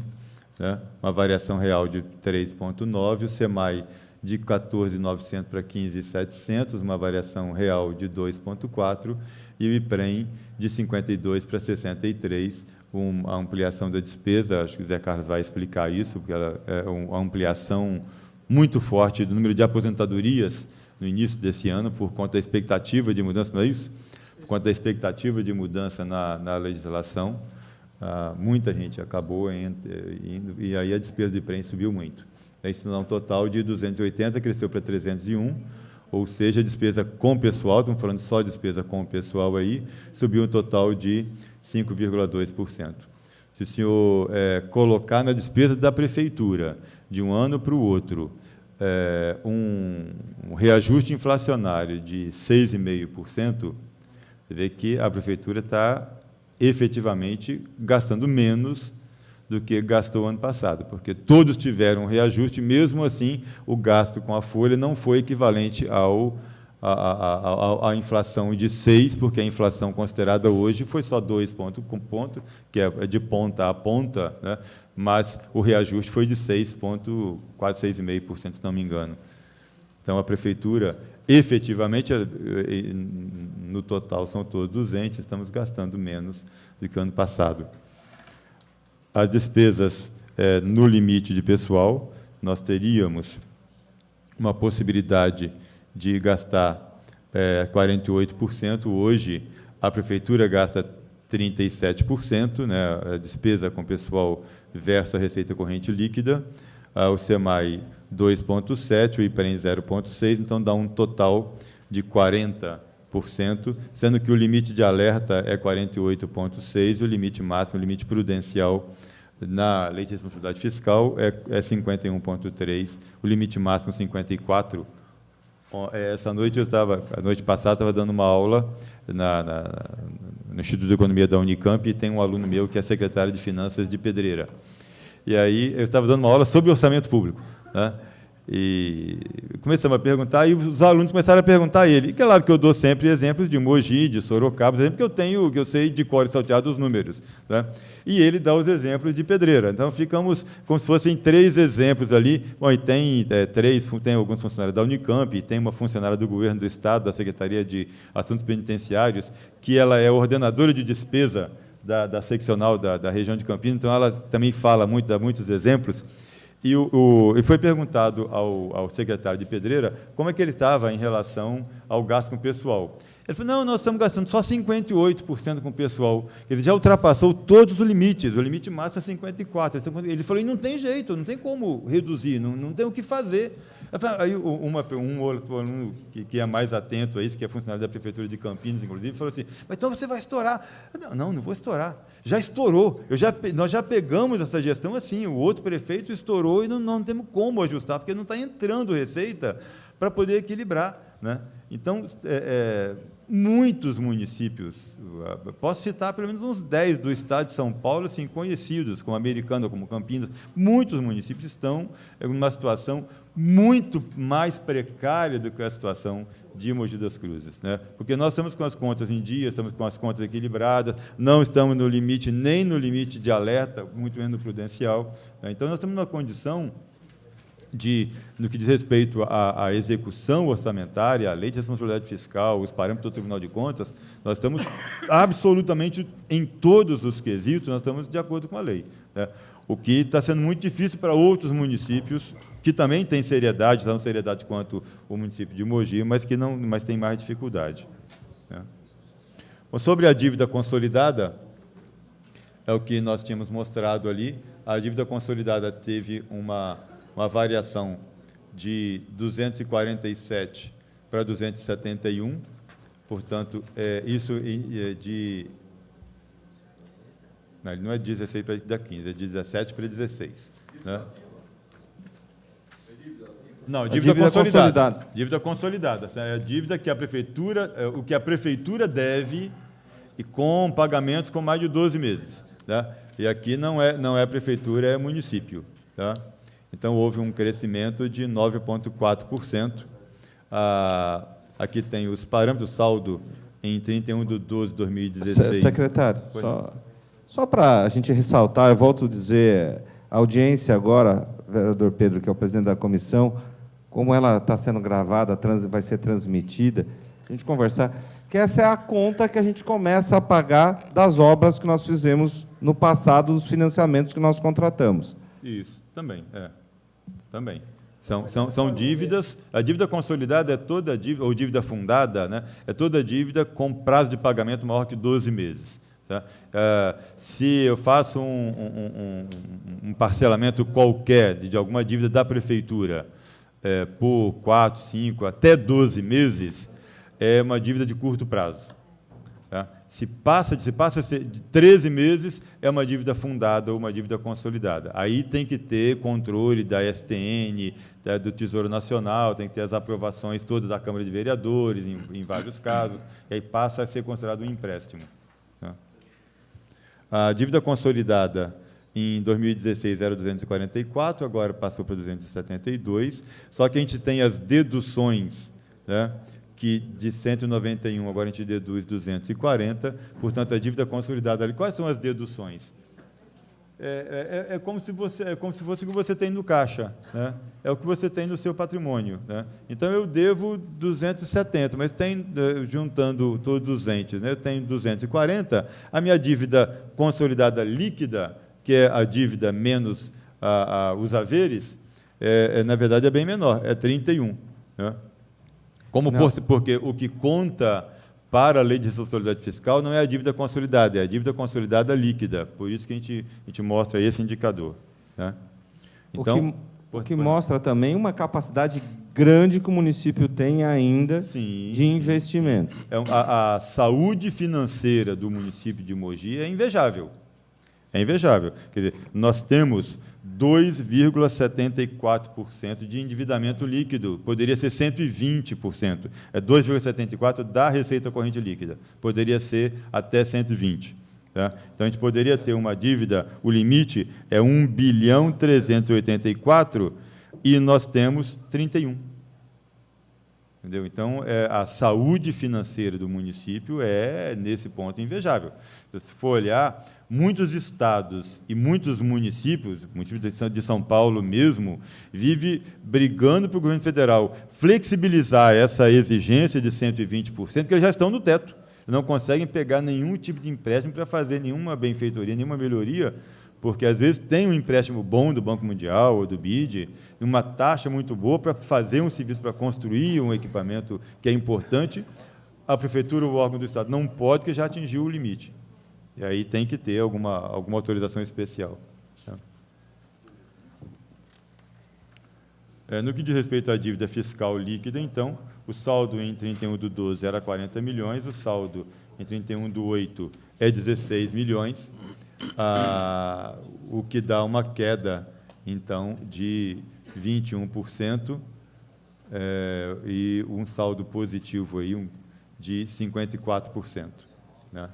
né? Uma variação real de 3,9%, o SEMAI de 14.900 para 15.700, uma variação real de 2,4%, e o IPREM de 52 para 63, a ampliação da despesa, acho que o Zé Carlos vai explicar isso, porque ela é uma ampliação muito forte do número de aposentadorias no início desse ano, por conta da expectativa de mudança, não é isso? Por conta da expectativa de mudança na legislação, muita gente acabou indo, e aí a despesa de IPREM subiu muito. Isso dá um total de 280, cresceu para 301, ou seja, a despesa com pessoal, estamos falando só de despesa com pessoal aí, subiu um total de 5,2%. Se o senhor colocar na despesa da Prefeitura, de um ano para o outro, um reajuste inflacionário de 6,5%, você vê que a Prefeitura está efetivamente gastando menos do que gastou ano passado, porque todos tiveram um reajuste, mesmo assim, o gasto com a folha não foi equivalente à inflação de 6%, porque a inflação considerada hoje foi só 2 pontos, que é de ponta a ponta, né? Mas o reajuste foi de 6 pontos, quase 6,5%, se não me engano. Então, a Prefeitura, efetivamente, no total, são todos 200, estamos gastando menos do que o ano passado. As despesas no limite de pessoal, nós teríamos uma possibilidade de gastar 48%. Hoje, a Prefeitura gasta 37%, né, a despesa com pessoal versus a receita corrente líquida, o SEMAI 2,7%, o IPREM 0,6%, então dá um total de 40%, sendo que o limite de alerta é 48,6%, e o limite máximo, o limite prudencial na lei de responsabilidade fiscal é 51,3%, o limite máximo 54%. Essa noite a noite passada, estava dando uma aula no Instituto de Economia da Unicamp, e tem um aluno meu que é secretário de Finanças de Pedreira. E aí eu estava dando uma aula sobre orçamento público, né? E começamos a perguntar, e os alunos começaram a perguntar a ele. E claro que eu dou sempre exemplos de Mogi, de Sorocaba, exemplo que eu sei de cor e salteado os números, né? E ele dá os exemplos de Pedreira. Então, ficamos como se fossem 3 exemplos ali. Bom, e tem tem alguns funcionários da Unicamp, tem uma funcionária do Governo do Estado, da Secretaria de Assuntos Penitenciários, que ela é ordenadora de despesa da seccional da região de Campinas, então ela também fala muito, dá muitos exemplos. E foi perguntado ao secretário de Pedreira como é que ele estava em relação ao gasto com o pessoal. Ele falou, não, nós estamos gastando só 58% com o pessoal. Quer dizer, já ultrapassou todos os limites, o limite máximo é 54%. Ele falou, e não tem jeito, não tem como reduzir, não tem o que fazer. Aí um outro aluno que é mais atento a isso, que é funcionário da Prefeitura de Campinas, inclusive, falou assim, mas então você vai estourar. Não vou estourar. Já estourou. Nós já pegamos essa gestão assim, o outro prefeito estourou e não temos como ajustar, porque não está entrando receita para poder equilibrar, né? Então, muitos municípios, posso citar pelo menos uns 10 do estado de São Paulo, assim, conhecidos, como Americana, como Campinas, muitos municípios estão em uma situação muito mais precária do que a situação de Mogi das Cruzes, né? Porque nós estamos com as contas em dia, estamos com as contas equilibradas, não estamos no limite, nem no limite de alerta, muito menos no prudencial, né? Então, nós estamos numa condição no que diz respeito à execução orçamentária, à lei de responsabilidade fiscal, os parâmetros do Tribunal de Contas, nós estamos absolutamente, em todos os quesitos, nós estamos de acordo com a lei, né? O que está sendo muito difícil para outros municípios, que também têm seriedade, tão seriedade quanto o município de Mogi, mas que não, mas tem mais dificuldade, né? Bom, sobre a dívida consolidada, é o que nós tínhamos mostrado ali. A dívida consolidada teve uma variação de 247 para 271, portanto, isso de... Não é 16 para 15, é 17 para 16. Né? Não, dívida consolidada. Dívida consolidada. Essa é a dívida que a prefeitura, o que a prefeitura deve e com pagamentos com mais de 12 meses. Tá? E aqui não é prefeitura, é município. Tá? Então, houve um crescimento de 9,4%. Aqui tem os parâmetros, saldo em 31/12/2016. Secretário, só para a gente ressaltar, eu volto a dizer, a audiência agora, vereador Pedro, que é o presidente da comissão, como ela está sendo gravada, vai ser transmitida, a gente conversar, que essa é a conta que a gente começa a pagar das obras que nós fizemos no passado, dos financiamentos que nós contratamos. Isso, também, também. São dívidas, a dívida consolidada é toda dívida, ou dívida fundada, né, é toda dívida com prazo de pagamento maior que 12 meses. Tá? Se eu faço um parcelamento qualquer de alguma dívida da prefeitura por 4, 5, até 12 meses, é uma dívida de curto prazo. Tá? Se passa a ser de 13 meses, é uma dívida fundada ou uma dívida consolidada. Aí tem que ter controle da STN, do Tesouro Nacional, tem que ter as aprovações todas da Câmara de Vereadores, em vários casos, e aí passa a ser considerado um empréstimo. Tá? A dívida consolidada em 2016 era 244, agora passou para 272, só que a gente tem as deduções, né, que de 191, agora a gente deduz 240, portanto, a dívida consolidada ali. Quais são as deduções? É como se fosse o que você tem no caixa, né? É o que você tem no seu patrimônio, né? Então, eu devo 270, mas juntando todos os entes, né, eu tenho 240, a minha dívida consolidada líquida, que é a dívida menos os haveres, na verdade, é bem menor, é 31. Né? Porque o que conta para a lei de responsabilidade fiscal não é a dívida consolidada, é a dívida consolidada líquida. Por isso que a gente mostra esse indicador. Né? Então, o que mostra também uma capacidade grande que o município tem ainda de investimento. A saúde financeira do município de Mogi é invejável. É invejável. Quer dizer, nós temos 2,74% de endividamento líquido, poderia ser 120%. É 2,74% da receita corrente líquida, poderia ser até 120%. Tá? Então, a gente poderia ter uma dívida, o limite é 1.384 e nós temos 31. Entendeu? Então, a saúde financeira do município é, nesse ponto, invejável. Se for olhar, muitos estados e muitos municípios, o município de São Paulo mesmo, vive brigando para o governo federal flexibilizar essa exigência de 120%, porque eles já estão no teto. Não conseguem pegar nenhum tipo de empréstimo para fazer nenhuma benfeitoria, nenhuma melhoria, porque, às vezes, tem um empréstimo bom do Banco Mundial ou do BID, uma taxa muito boa para fazer um serviço, para construir um equipamento que é importante. A prefeitura ou o órgão do Estado não pode, porque já atingiu o limite. E aí tem que ter alguma autorização especial. No que diz respeito à dívida fiscal líquida, então, o saldo em 31/12 era 40 milhões, o saldo em 31/8 é 16 milhões, o que dá uma queda, então, de 21%, e um saldo positivo aí, de 54%. Né?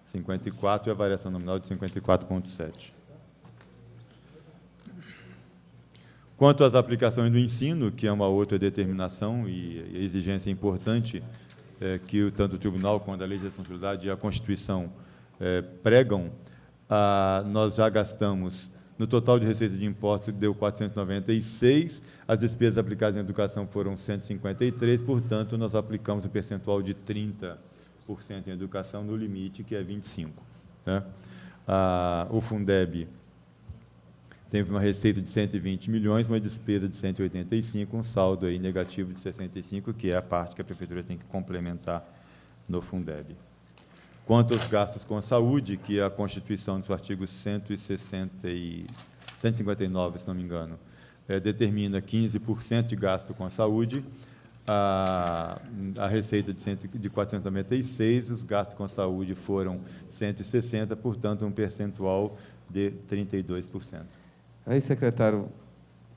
54 é a variação nominal de 54,7. Quanto às aplicações do ensino, que é uma outra determinação e exigência importante que tanto o Tribunal quanto a Lei de Responsabilidade e a Constituição pregam, nós já gastamos No total de receita de impostos, deu 496, as despesas aplicadas em educação foram 153, portanto, nós aplicamos o percentual de 30% em educação no limite, que é 25%. Né? O Fundeb teve uma receita de 120 milhões, uma despesa de 185, um saldo aí negativo de 65, que é a parte que a Prefeitura tem que complementar no Fundeb. Quanto aos gastos com a saúde, que a Constituição, no seu artigo 159, se não me engano, determina 15% de gasto com a saúde, a receita de 496, os gastos com a saúde foram 160, portanto, um percentual de 32%. Aí, secretário,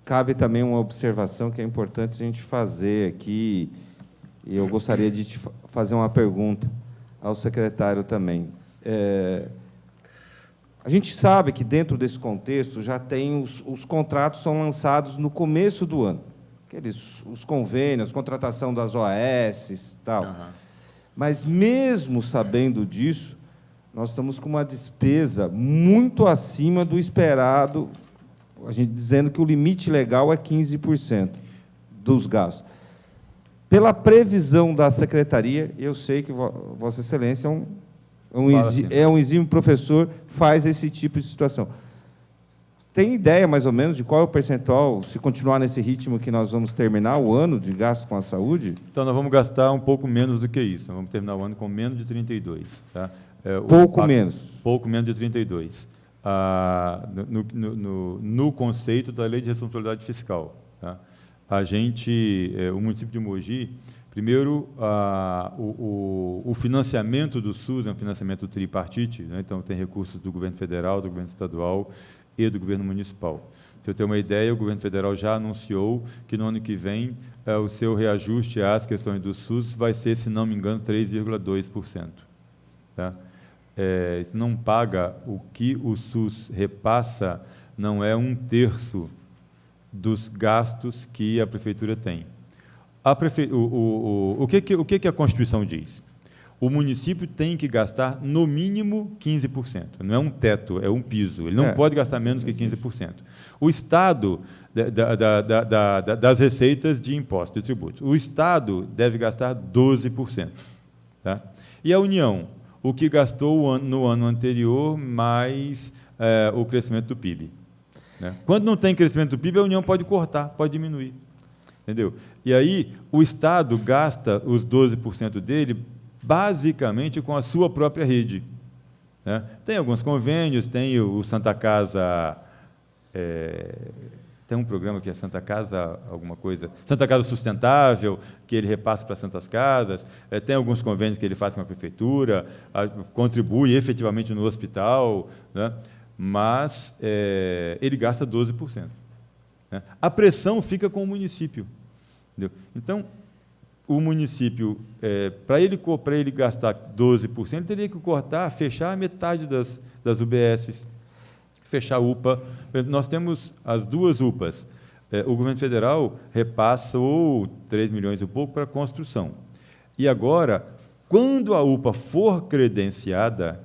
cabe também uma observação que é importante a gente fazer aqui, e eu gostaria de te fazer uma pergunta ao secretário também. A gente sabe que, dentro desse contexto, já tem os contratos são lançados no começo do ano, os convênios, contratação das OAS, tal. Uhum. Mas, mesmo sabendo disso, nós estamos com uma despesa muito acima do esperado, a gente dizendo que o limite legal é 15% dos gastos. Pela previsão da Secretaria, eu sei que Vossa Excelência é um exímio professor, faz esse tipo de situação. Tem ideia, mais ou menos, de qual é o percentual, se continuar nesse ritmo, que nós vamos terminar o ano de gasto com a saúde? Então, nós vamos gastar um pouco menos do que isso. Nós vamos terminar o ano com menos de 32. Tá? Pouco menos. Pouco menos de 32. No conceito da Lei de Responsabilidade Fiscal. Tá? O município de Mogi, primeiro, o financiamento do SUS é um financiamento tripartite, né? Então, tem recursos do governo federal, do governo estadual e do governo municipal. Se eu ter uma ideia, o governo federal já anunciou que, no ano que vem, o seu reajuste às questões do SUS vai ser, se não me engano, 3,2%. Tá? Se não paga o que o SUS repassa, não é 1/3 dos gastos que a Prefeitura tem. O que a Constituição diz? O município tem que gastar, no mínimo, 15%. Não é um teto, é um piso. Ele não pode gastar menos que 15%. O Estado, das receitas de impostos, de tributos, o Estado deve gastar 12%. Tá? E a União? O que gastou no ano anterior, mais o crescimento do PIB. Né? Quando não tem crescimento do PIB, a União pode cortar, pode diminuir. Entendeu? E aí, o Estado gasta os 12% dele, basicamente, com a sua própria rede. Né? Tem alguns convênios, tem o Santa Casa... tem um programa que é Santa Casa, alguma coisa, Santa Casa Sustentável, que ele repassa para Santas Casas, tem alguns convênios que ele faz com a Prefeitura, contribui efetivamente no hospital, né? Mas ele gasta 12%. Né? A pressão fica com o município. Entendeu? Então, o município, para ele gastar 12%, ele teria que cortar, fechar a metade das UBSs, fechar a UPA. Nós temos as duas UPAs. O governo federal repassou 3 milhões e pouco para a construção. E agora, quando a UPA for credenciada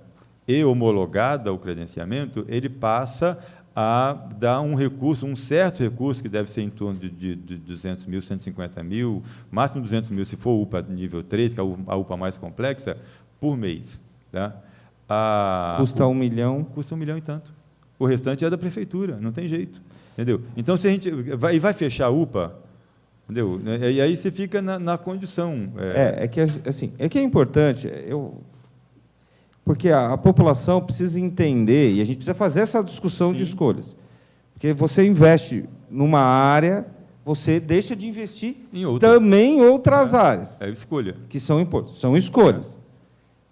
e homologada o credenciamento, ele passa a dar um recurso, um certo recurso, que deve ser em torno de 200 mil, 150 mil, máximo 200 mil, se for UPA nível 3, que é a UPA mais complexa, por mês. Tá? Custa 1 milhão? Custa 1 milhão e tanto. O restante é da Prefeitura, não tem jeito. Entendeu? Então, se a gente vai fechar a UPA, entendeu? E aí você fica na condição. Que é importante, porque a população precisa entender, e a gente precisa fazer essa discussão de escolhas. Porque você investe numa área, você deixa de investir também em outras áreas. É escolha. Que são escolhas.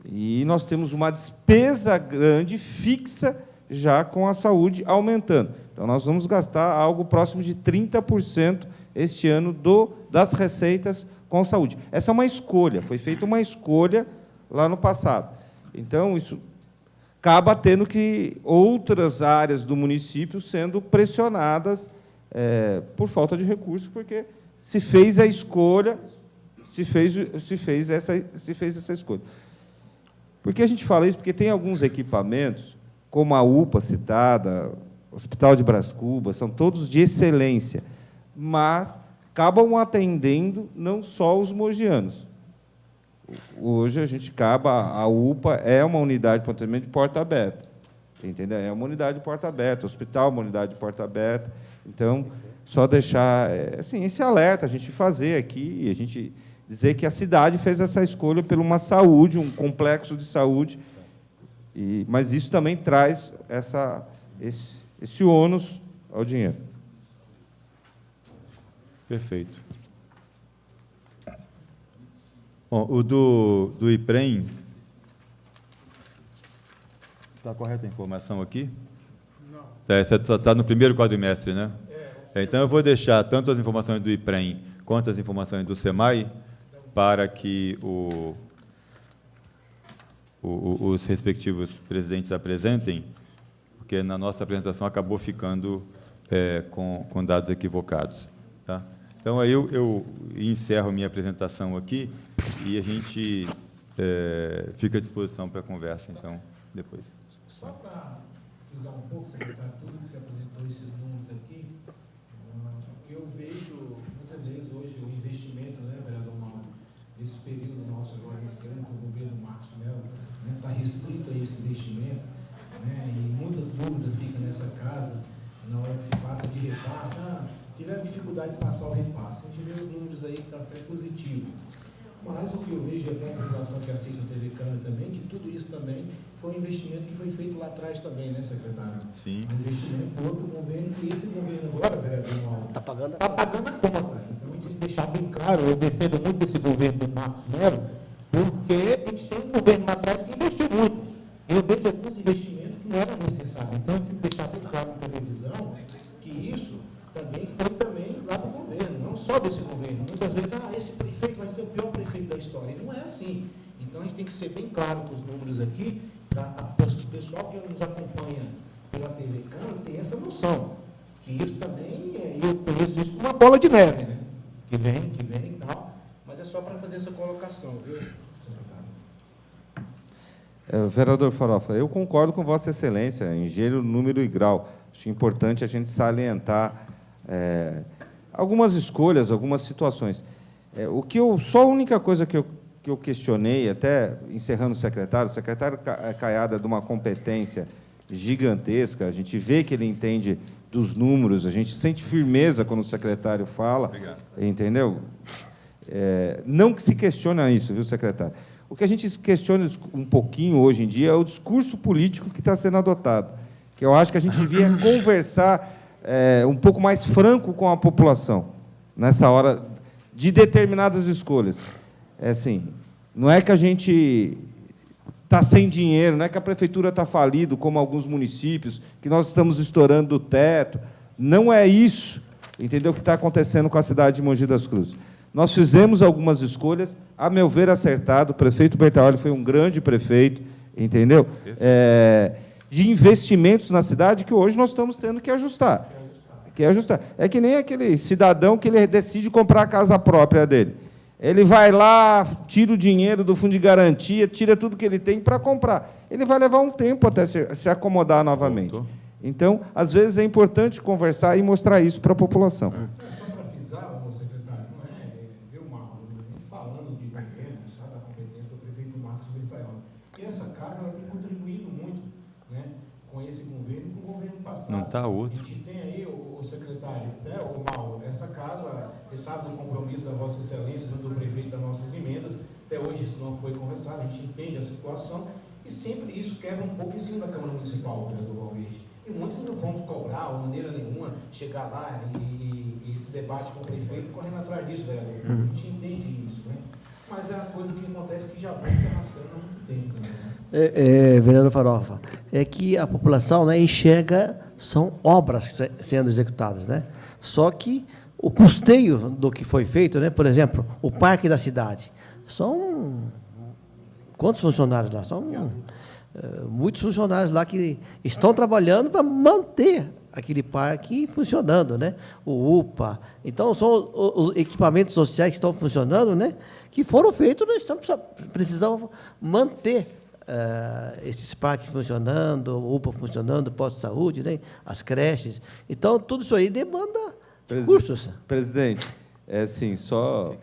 E nós temos uma despesa grande, fixa, já com a saúde aumentando. Então, nós vamos gastar algo próximo de 30% este ano das receitas com saúde. Essa é uma escolha, foi feita uma escolha lá no passado. Então, isso acaba tendo que outras áreas do município sendo pressionadas por falta de recursos, porque se fez a escolha, se fez essa escolha. Por que a gente fala isso? Porque tem alguns equipamentos, como a UPA citada, Hospital de Brás Cubas, são todos de excelência, mas acabam atendendo não só os mogianos. Hoje a gente a UPA é uma unidade de atendimento de porta aberta, entendeu? É uma unidade de porta aberta, o hospital é uma unidade de porta aberta. Então, só deixar assim, esse alerta, a gente fazer aqui, a gente dizer que a cidade fez essa escolha por uma saúde, um complexo de saúde, mas isso também traz esse ônus ao dinheiro. Perfeito. Bom, o do IPREM, está correta a informação aqui? Não. Você só está no primeiro quadrimestre, né? Então, eu vou deixar tanto as informações do IPREM quanto as informações do SEMAI para que os respectivos presidentes apresentem, porque na nossa apresentação acabou ficando com dados equivocados. Tá? Então, aí eu encerro a minha apresentação aqui e a gente fica à disposição para a conversa, então, depois. Só para frisar um pouco, secretário, tudo que você apresentou, esses números aqui, eu vejo, muitas vezes, hoje, o investimento, né, vereador Mauro, nesse período nosso agora, nesse ano, que o governo Marcos Melo está restrito a esse investimento, né, e muitas dúvidas ficam nessa casa, na hora que se passa de repasse, tiveram dificuldade de passar o repasse. A gente vê os números aí que está até positivo. Mas o que eu vejo, até a população que assiste o TV Câmara também, que tudo isso também foi um investimento que foi feito lá atrás também, né, secretário? Sim. Um investimento por outro governo, e esse governo agora, vereador Mauro, Está pagando está pagando a conta. Então, a gente tem que deixar bem claro, eu defendo muito esse governo do Marcos Melo, porque a gente tem um governo lá atrás que investiu muito. Eu vejo alguns investimentos que não eram necessários. Então, eu tenho que deixar bem claro na televisão que isso também foi também lá do governo, não só desse governo. Muitas vezes, esse prefeito vai ser o pior prefeito da história. E não é assim. Então, a gente tem que ser bem claro com os números aqui, para o pessoal que nos acompanha pela TV Câmara tem essa noção. Que isso também, eu conheço isso como uma bola de neve, né? Que vem e tal. Mas é só para fazer essa colocação, viu? Vereador Farofa, eu concordo com Vossa Excelência, em gênero, número e grau. Acho importante a gente salientar algumas escolhas, algumas situações. Só a única coisa que eu questionei, até encerrando o secretário Caiado é de uma competência gigantesca, a gente vê que ele entende dos números, a gente sente firmeza quando o secretário fala. Obrigado. Entendeu? Não que se questione isso, viu, secretário? O que a gente questiona um pouquinho hoje em dia é o discurso político que está sendo adotado, que eu acho que a gente devia conversar um pouco mais franco com a população, nessa hora de determinadas escolhas. Assim, não é que a gente está sem dinheiro, não é que a prefeitura está falido, como alguns municípios, que nós estamos estourando o teto. Não é isso, entendeu, que está acontecendo com a cidade de Mogi das Cruzes. Nós fizemos algumas escolhas, a meu ver, acertado. O prefeito Bertaoli foi um grande prefeito, entendeu? De investimentos na cidade que hoje nós estamos tendo que ajustar. É que nem aquele cidadão que ele decide comprar a casa própria dele. Ele vai lá, tira o dinheiro do fundo de garantia, tira tudo que ele tem para comprar. Ele vai levar um tempo até se acomodar novamente. Então, às vezes, é importante conversar e mostrar isso para a população. Só para frisar, secretário, não ver o Marcos falando de governo, sabe, a competência do prefeito Marcos Bertaoli. E essa casa ela tem contribuído muito, né, com esse governo e com o governo passado. Não está outro. A gente tem aí, o secretário, né, o Mauro, essa casa, você sabe do compromisso da Vossa Excelência, junto do prefeito das nossas emendas, até hoje isso não foi conversado, a gente entende a situação, e sempre isso quebra um pouco em cima da Câmara Municipal, vereador Valverde. E muitos não vamos cobrar, de maneira nenhuma, chegar lá e se debate com o prefeito correndo atrás disso, vereador. A gente entende isso, né? Mas é uma coisa que acontece que já vai se arrastando há muito tempo também, né? Vereador Farofa, é que a população, né, enxerga, são obras sendo executadas, né? Só que o custeio do que foi feito, né, por exemplo, o Parque da Cidade, são quantos funcionários lá? São muitos funcionários lá que estão trabalhando para manter aquele parque funcionando, né? O UPA. Então, são os equipamentos sociais que estão funcionando, né? Que foram feitos, nós precisamos manter esses parques funcionando, UPA funcionando, posto de saúde, né? As creches. Então, tudo isso aí demanda recursos. Presidente, é assim, só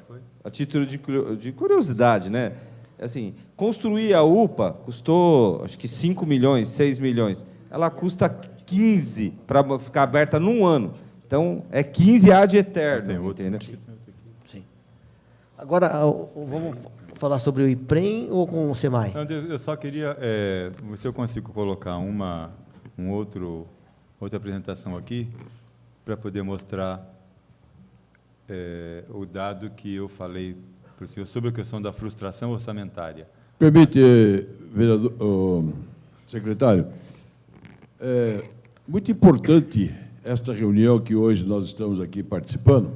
a título de curiosidade, né? Assim, construir a UPA custou, acho que 5 milhões, 6 milhões. Ela custa 15 para ficar aberta num ano. Então, é 15 ad eterno, entendeu? Sim. Agora, vamos falar sobre o IPREM ou com o SEMAI? Eu só queria, se eu consigo colocar outra apresentação aqui, para poder mostrar o dado que eu falei para o senhor sobre a questão da frustração orçamentária. Permite, vereador, secretário, muito importante esta reunião que hoje nós estamos aqui participando,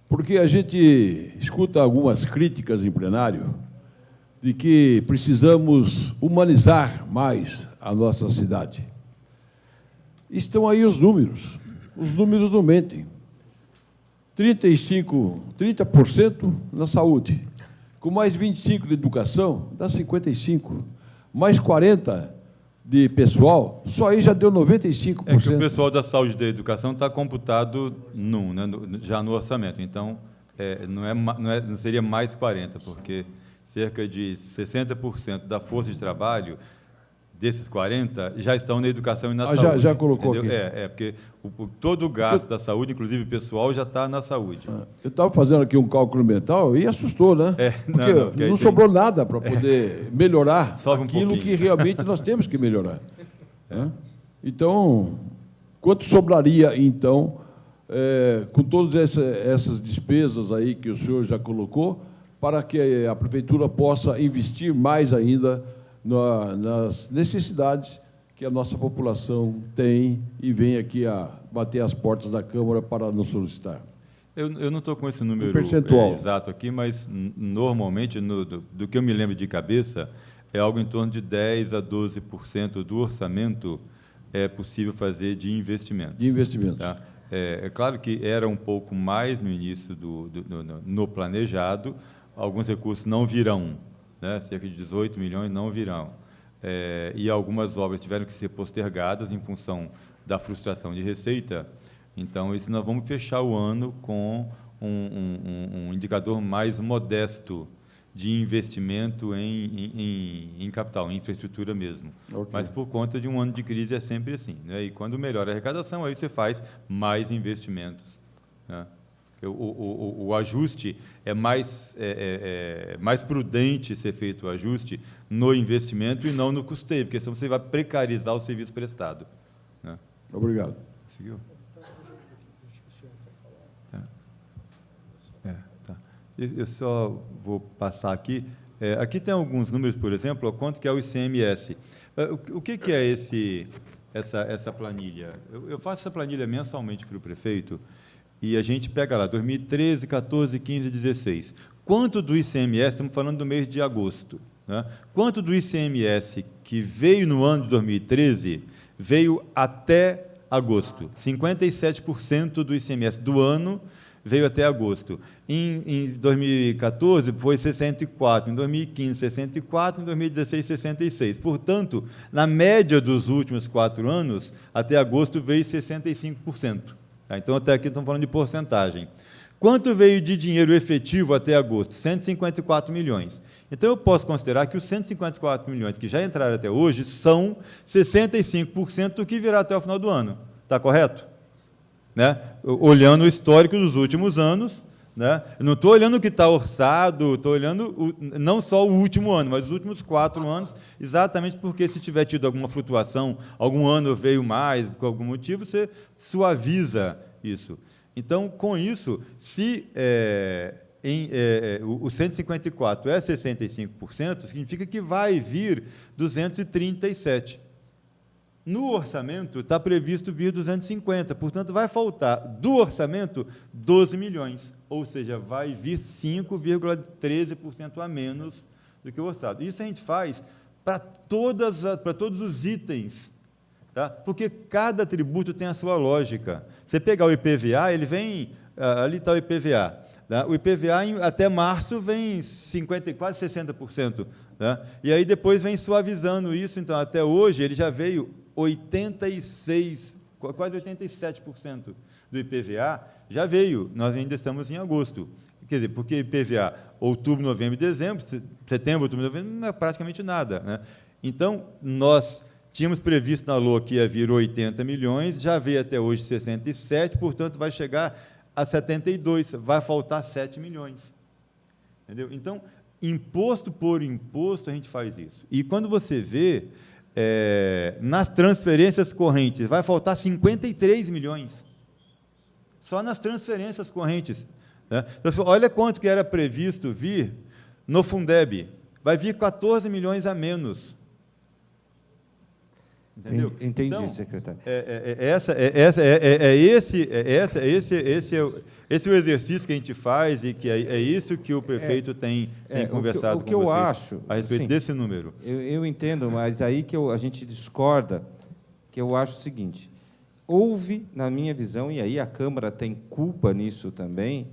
porque a gente escuta algumas críticas em plenário de que precisamos humanizar mais a nossa cidade. Estão aí os números não mentem. 30% na saúde, com mais 25% de educação, dá 55%, mais 40% de pessoal, só aí já deu 95%. É que o pessoal da saúde e da educação está computado já no orçamento, então não seria mais 40%, porque cerca de 60% da força de trabalho desses 40 já estão na educação e na saúde. Já colocou, entendeu? Aqui. Porque todo o gasto da saúde, inclusive pessoal, já está na saúde. Eu estava fazendo aqui um cálculo mental e assustou, né? Porque não sobrou nada para poder melhorar aquilo que realmente nós temos que melhorar. Então, quanto sobraria, então, com todas essas despesas aí que o senhor já colocou, para que a prefeitura possa investir mais ainda nas necessidades que a nossa população tem e vem aqui a bater as portas da Câmara para nos solicitar? Eu não estou com esse número percentual exato aqui, mas normalmente, do que eu me lembro de cabeça, é algo em torno de 10% a 12% do orçamento é possível fazer de investimento. De investimento. Tá? É claro que era um pouco mais no início no planejado, alguns recursos não virão, né? Cerca de 18 milhões não virão. E algumas obras tiveram que ser postergadas em função da frustração de receita. Então, isso nós vamos fechar o ano com um indicador mais modesto de investimento em capital, em infraestrutura mesmo. Okay. Mas, por conta de um ano de crise, é sempre assim, né? E quando melhora a arrecadação, aí você faz mais investimentos, né? O ajuste é mais prudente ser feito o ajuste no investimento e não no custeio, porque senão você vai precarizar o serviço prestado, né? Obrigado. Seguiu? Tá. Eu só vou passar aqui. Aqui tem alguns números, por exemplo, quanto que é o ICMS. O que é essa planilha? Eu faço essa planilha mensalmente para o prefeito, e a gente pega lá, 2013, 14, 15, 16. Quanto do ICMS, estamos falando do mês de agosto, né? Quanto do ICMS que veio no ano de 2013, veio até agosto? 57% do ICMS do ano veio até agosto. Em 2014, foi 64%, em 2015, 64%, em 2016, 66%. Portanto, na média dos últimos 4 anos, até agosto, veio 65%. Então, até aqui estamos falando de porcentagem. Quanto veio de dinheiro efetivo até agosto? 154 milhões. Então, eu posso considerar que os 154 milhões que já entraram até hoje são 65% do que virá até o final do ano. Está correto? Né? Olhando o histórico dos últimos anos, né? Eu não estou olhando o que está orçado, estou olhando não só o último ano, mas os últimos 4 anos, exatamente porque, se tiver tido alguma flutuação, algum ano veio mais, por algum motivo, você suaviza isso. Então, com isso, se o 154 é 65%, significa que vai vir 237. No orçamento, está previsto vir 250, portanto, vai faltar do orçamento 12 milhões, ou seja, vai vir 5,13% a menos do que o orçado. Isso a gente faz para todos os itens, tá? Porque cada tributo tem a sua lógica. Você pegar o IPVA, ele vem, ali está o IPVA. Tá? O IPVA, até março, vem 50%, quase 60%. Tá? E aí depois vem suavizando isso, então, até hoje, ele já veio 86%, quase 87% do IPVA, já veio, nós ainda estamos em agosto. Quer dizer, porque IPVA, outubro, novembro e dezembro, setembro, outubro, novembro, não é praticamente nada. Né? Então, nós tínhamos previsto na LOA que ia vir 80 milhões, já veio até hoje 67, portanto, vai chegar a 72, vai faltar 7 milhões. Entendeu? Então, imposto por imposto, a gente faz isso. E quando você vê, nas transferências correntes, vai faltar 53 milhões. Só nas transferências correntes. Né? Então, olha quanto que era previsto vir no Fundeb. Vai vir 14 milhões a menos. Entendeu? Entendi, então, secretário. Esse é o exercício que a gente faz e que é isso que o prefeito tem conversado o que com eu vocês acho, a respeito sim, desse número. Eu entendo, mas aí que a gente discorda, que eu acho o seguinte, houve, na minha visão, e aí a Câmara tem culpa nisso também,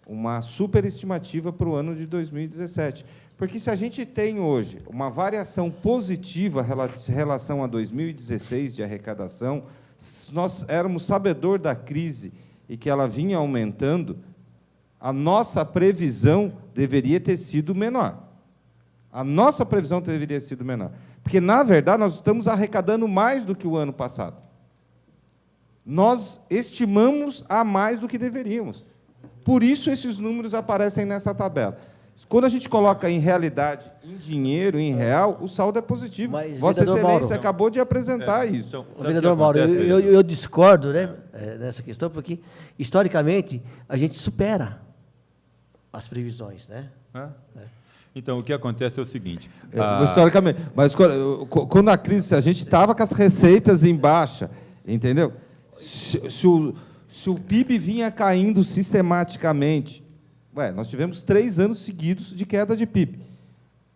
uma superestimativa para o ano de 2017. Porque se a gente tem hoje uma variação positiva em relação a 2016 de arrecadação, nós éramos sabedor da crise e que ela vinha aumentando, a nossa previsão deveria ter sido menor. A nossa previsão deveria ter sido menor. Porque, na verdade, nós estamos arrecadando mais do que o ano passado. Nós estimamos a mais do que deveríamos. Por isso, esses números aparecem nessa tabela. Quando a gente coloca em realidade, em dinheiro, em real, o saldo é positivo. Mas, Vossa vereador Excelência Mauro, acabou de apresentar isso. Então, sabe o vereador que Mauro, acontece, eu discordo, né, nessa questão, porque, historicamente, a gente supera as previsões. Né? Então, o que acontece é o seguinte... Historicamente. Mas quando a crise, a gente estava com as receitas em baixa, entendeu? Se o PIB vinha caindo sistematicamente, nós tivemos 3 anos seguidos de queda de PIB.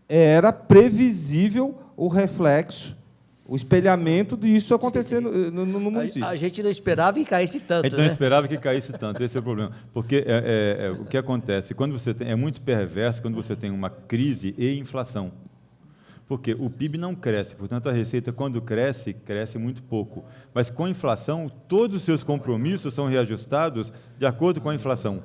Era previsível o reflexo, o espelhamento disso acontecendo no município. A gente não esperava que caísse tanto. A gente não esperava que caísse tanto, esse é o problema. Porque o que acontece, quando você tem, é muito perverso quando você tem uma crise e inflação. Porque o PIB não cresce, portanto, a receita, quando cresce, cresce muito pouco. Mas, com a inflação, todos os seus compromissos são reajustados de acordo com a inflação.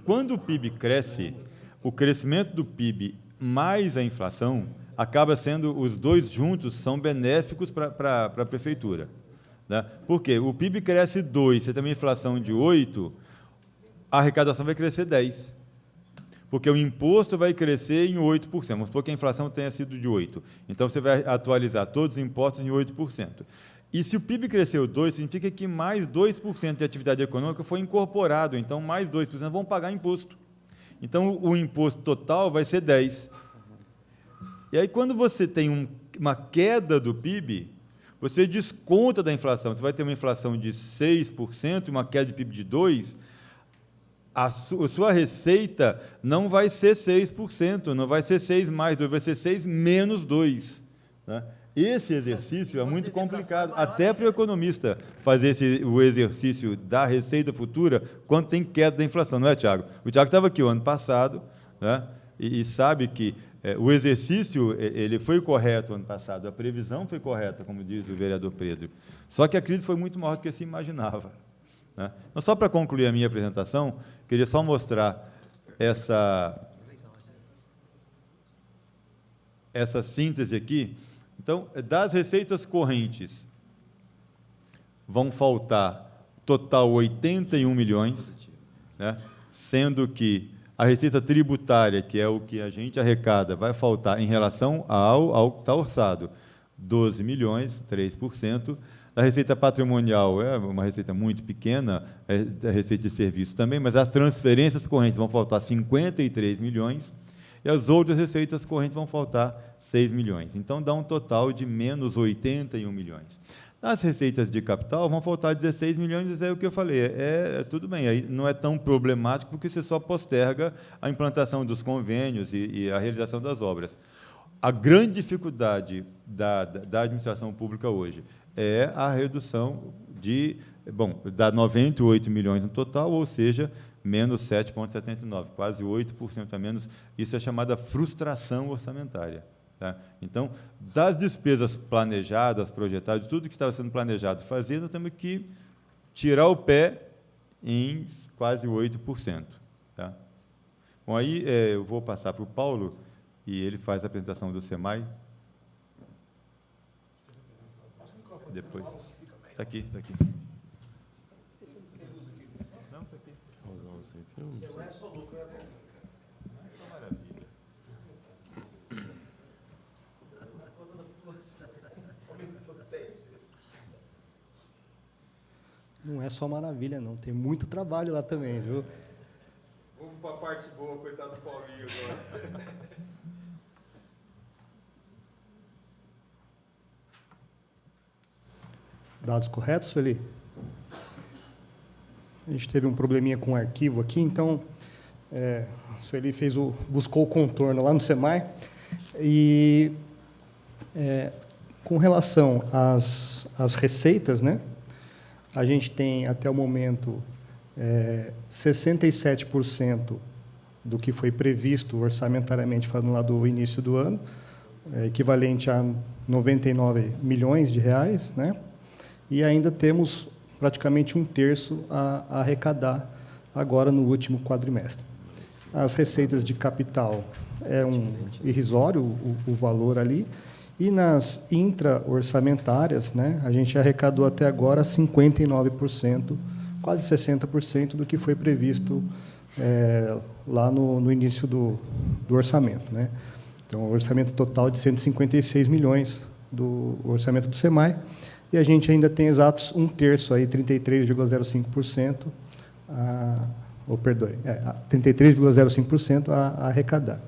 Quando o PIB cresce, o crescimento do PIB mais a inflação acaba sendo, os dois juntos, são benéficos para a prefeitura. Né? Por quê? O PIB cresce 2, você tem uma inflação de 8, a arrecadação vai crescer 10. Porque o imposto vai crescer em 8%. Vamos supor que a inflação tenha sido de 8%. Então, você vai atualizar todos os impostos em 8%. E se o PIB cresceu 2%, significa que mais 2% de atividade econômica foi incorporado. Então, mais 2% vão pagar imposto. Então, o imposto total vai ser 10%. E aí, quando você tem uma queda do PIB, você desconta da inflação. Você vai ter uma inflação de 6% e uma queda de PIB de 2%. A sua receita não vai ser 6%, não vai ser 6 mais 2, vai ser 6 menos 2. Né? Esse exercício é muito complicado, até para o economista fazer o exercício da receita futura quando tem queda da inflação, não é, Tiago? O Tiago estava aqui o ano passado, né? e sabe que o exercício ele foi correto ano passado, a previsão foi correta, como diz o vereador Pedro, só que a crise foi muito maior do que se imaginava. Né? Então, só para concluir a minha apresentação, queria só mostrar essa síntese aqui. Então, das receitas correntes, vão faltar total 81 milhões, né? Sendo que a receita tributária, que é o que a gente arrecada, vai faltar em relação ao que está orçado, 12 milhões, 3%. A receita patrimonial é uma receita muito pequena, a receita de serviço também, mas as transferências correntes vão faltar 53 milhões e as outras receitas correntes vão faltar 6 milhões. Então, dá um total de menos 81 milhões. Nas receitas de capital, vão faltar 16 milhões, é o que eu falei, tudo bem, aí não é tão problemático, porque você só posterga a implantação dos convênios e a realização das obras. A grande dificuldade da administração pública hoje é a redução dá 98 milhões no total, ou seja, menos 7,79, quase 8% a menos. Isso é chamada frustração orçamentária. Tá? Então, das despesas planejadas, projetadas, tudo que estava sendo planejado fazer, nós temos que tirar o pé em quase 8%. Tá? Bom, aí eu vou passar para o Paulo, e ele faz a apresentação do SEMAI. Depois. Está aqui, está aqui. Não, está aqui. Não é só maravilha, não. Tem muito trabalho lá também, viu? Vamos para a parte boa, coitado do Paulinho agora. Dados corretos, Sueli? A gente teve um probleminha com o arquivo aqui, então a Sueli buscou o contorno lá no SEMAI. E com relação às receitas, né, a gente tem, até o momento, 67% do que foi previsto orçamentariamente, falando lá do início do ano, equivalente a 99 milhões de reais, né? E ainda temos praticamente 1/3 a arrecadar agora no último quadrimestre. As receitas de capital é irrisório o valor ali, e nas intra-orçamentárias, né, a gente arrecadou até agora 59%, quase 60% do que foi previsto lá no início do orçamento, né? Então, o orçamento total de 156 milhões do orçamento do SEMAI, e a gente ainda tem exatos 1/3, aí, 33,05%, 33,05% a arrecadar.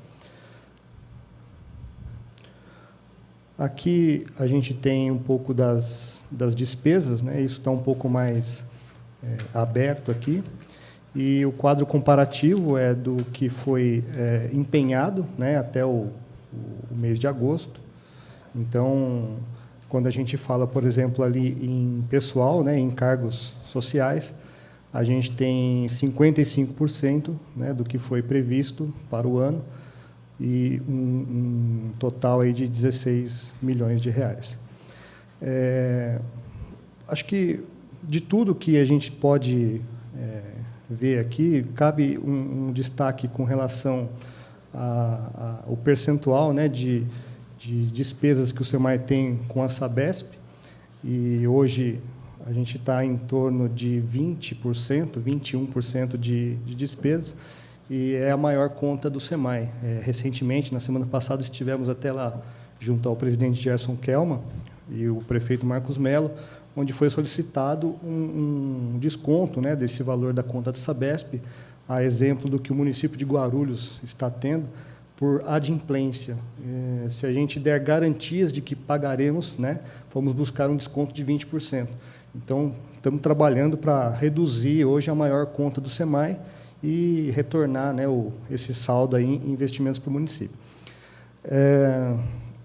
Aqui a gente tem um pouco das despesas, né? Isso está um pouco mais aberto aqui, e o quadro comparativo é do que foi empenhado, né, até o mês de agosto. Então, quando a gente fala, por exemplo, ali em pessoal, né, em cargos sociais, a gente tem 55%, né, do que foi previsto para o ano, e um total aí de 16 milhões de reais. Acho que, de tudo que a gente pode ver aqui, cabe um destaque com relação ao percentual, né, de despesas que o SEMAI tem com a Sabesp, e hoje a gente está em torno de 20%, 21% de despesas, e é a maior conta do SEMAI. Recentemente, na semana passada, estivemos até lá junto ao presidente Gerson Kelman e o prefeito Marcos Mello, onde foi solicitado um desconto, né, desse valor da conta da Sabesp, a exemplo do que o município de Guarulhos está tendo, por adimplência. Se a gente der garantias de que pagaremos, né, vamos buscar um desconto de 20%. Então, estamos trabalhando para reduzir hoje a maior conta do SEMAI e retornar, né, esse saldo aí em investimentos para o município.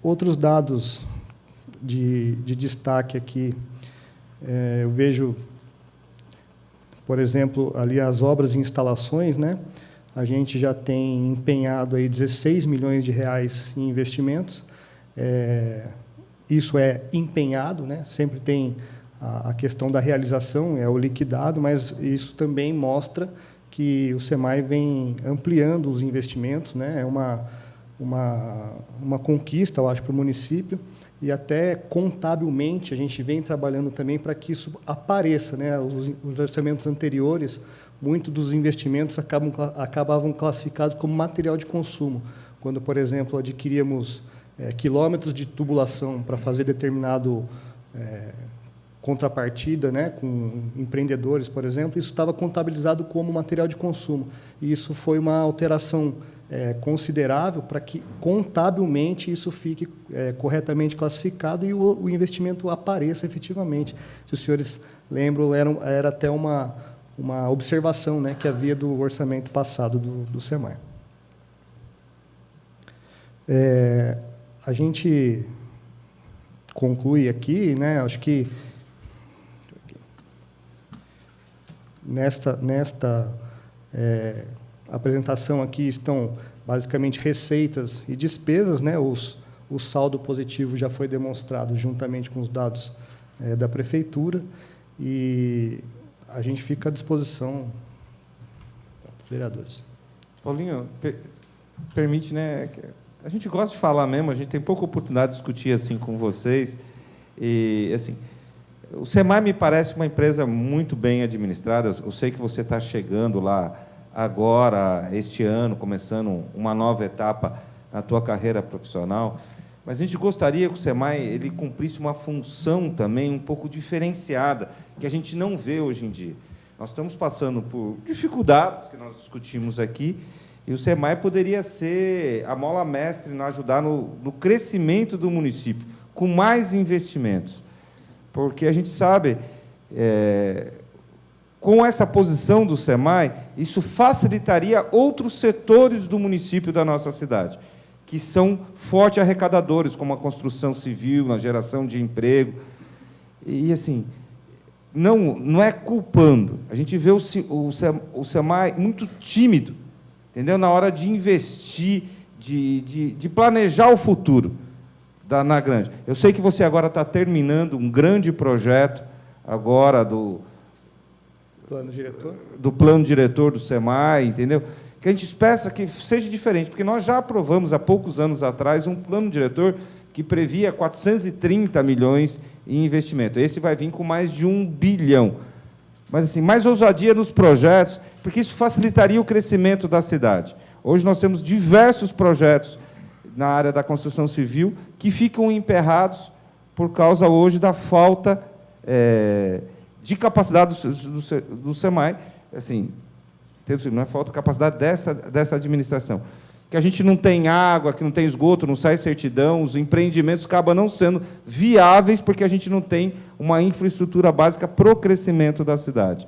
Outros dados de destaque aqui, eu vejo, por exemplo, ali as obras e instalações, né? A gente já tem empenhado aí 16 milhões de reais em investimentos. Isso é empenhado, né? Sempre tem a questão da realização, é o liquidado, mas isso também mostra que o SEMAI vem ampliando os investimentos, né? É uma conquista, eu acho, para o município, e até contabilmente a gente vem trabalhando também para que isso apareça, né? Os orçamentos anteriores, muitos dos investimentos acabavam classificados como material de consumo. Quando, por exemplo, adquiríamos quilômetros de tubulação para fazer determinado contrapartida, né, com empreendedores, por exemplo, isso estava contabilizado como material de consumo. E isso foi uma alteração considerável para que, contabilmente, isso fique corretamente classificado e o investimento apareça efetivamente. Se os senhores lembram, era até uma observação, né, que havia do orçamento passado do SEMAI. A gente conclui aqui, né, acho que A apresentação aqui estão basicamente receitas e despesas, né? O saldo positivo já foi demonstrado juntamente com os dados da Prefeitura, e a gente fica à disposição dos vereadores. Paulinho, permite, né? A gente gosta de falar mesmo, a gente tem pouca oportunidade de discutir assim com vocês. E, assim, o SEMAI me parece uma empresa muito bem administrada. Eu sei que você está chegando lá agora, este ano, começando uma nova etapa na tua carreira profissional, mas a gente gostaria que o SEMAI ele cumprisse uma função também um pouco diferenciada, que a gente não vê hoje em dia. Nós estamos passando por dificuldades, que nós discutimos aqui, e o SEMAI poderia ser a mola mestre em ajudar no crescimento do município, com mais investimentos. Porque a gente sabe, com essa posição do SEMAI, isso facilitaria outros setores do município da nossa cidade, que são fortes arrecadadores, como a construção civil, a geração de emprego. E, assim, não é culpando. A gente vê o SEMAI muito tímido, entendeu? Na hora de investir, de planejar o futuro na Grande. Eu sei que você agora está terminando um grande projeto agora do plano diretor do SEMAI, entendeu? Que a gente espera que seja diferente, porque nós já aprovamos, há poucos anos atrás, um plano diretor que previa 430 milhões em investimento. Esse vai vir com mais de 1 bilhão. Mas, assim, mais ousadia nos projetos, porque isso facilitaria o crescimento da cidade. Hoje nós temos diversos projetos na área da construção civil que ficam emperrados por causa, hoje, da falta de capacidade do SEMAI, assim, não é falta de capacidade dessa administração. Que a gente não tem água, que não tem esgoto, não sai certidão, os empreendimentos acabam não sendo viáveis porque a gente não tem uma infraestrutura básica para o crescimento da cidade.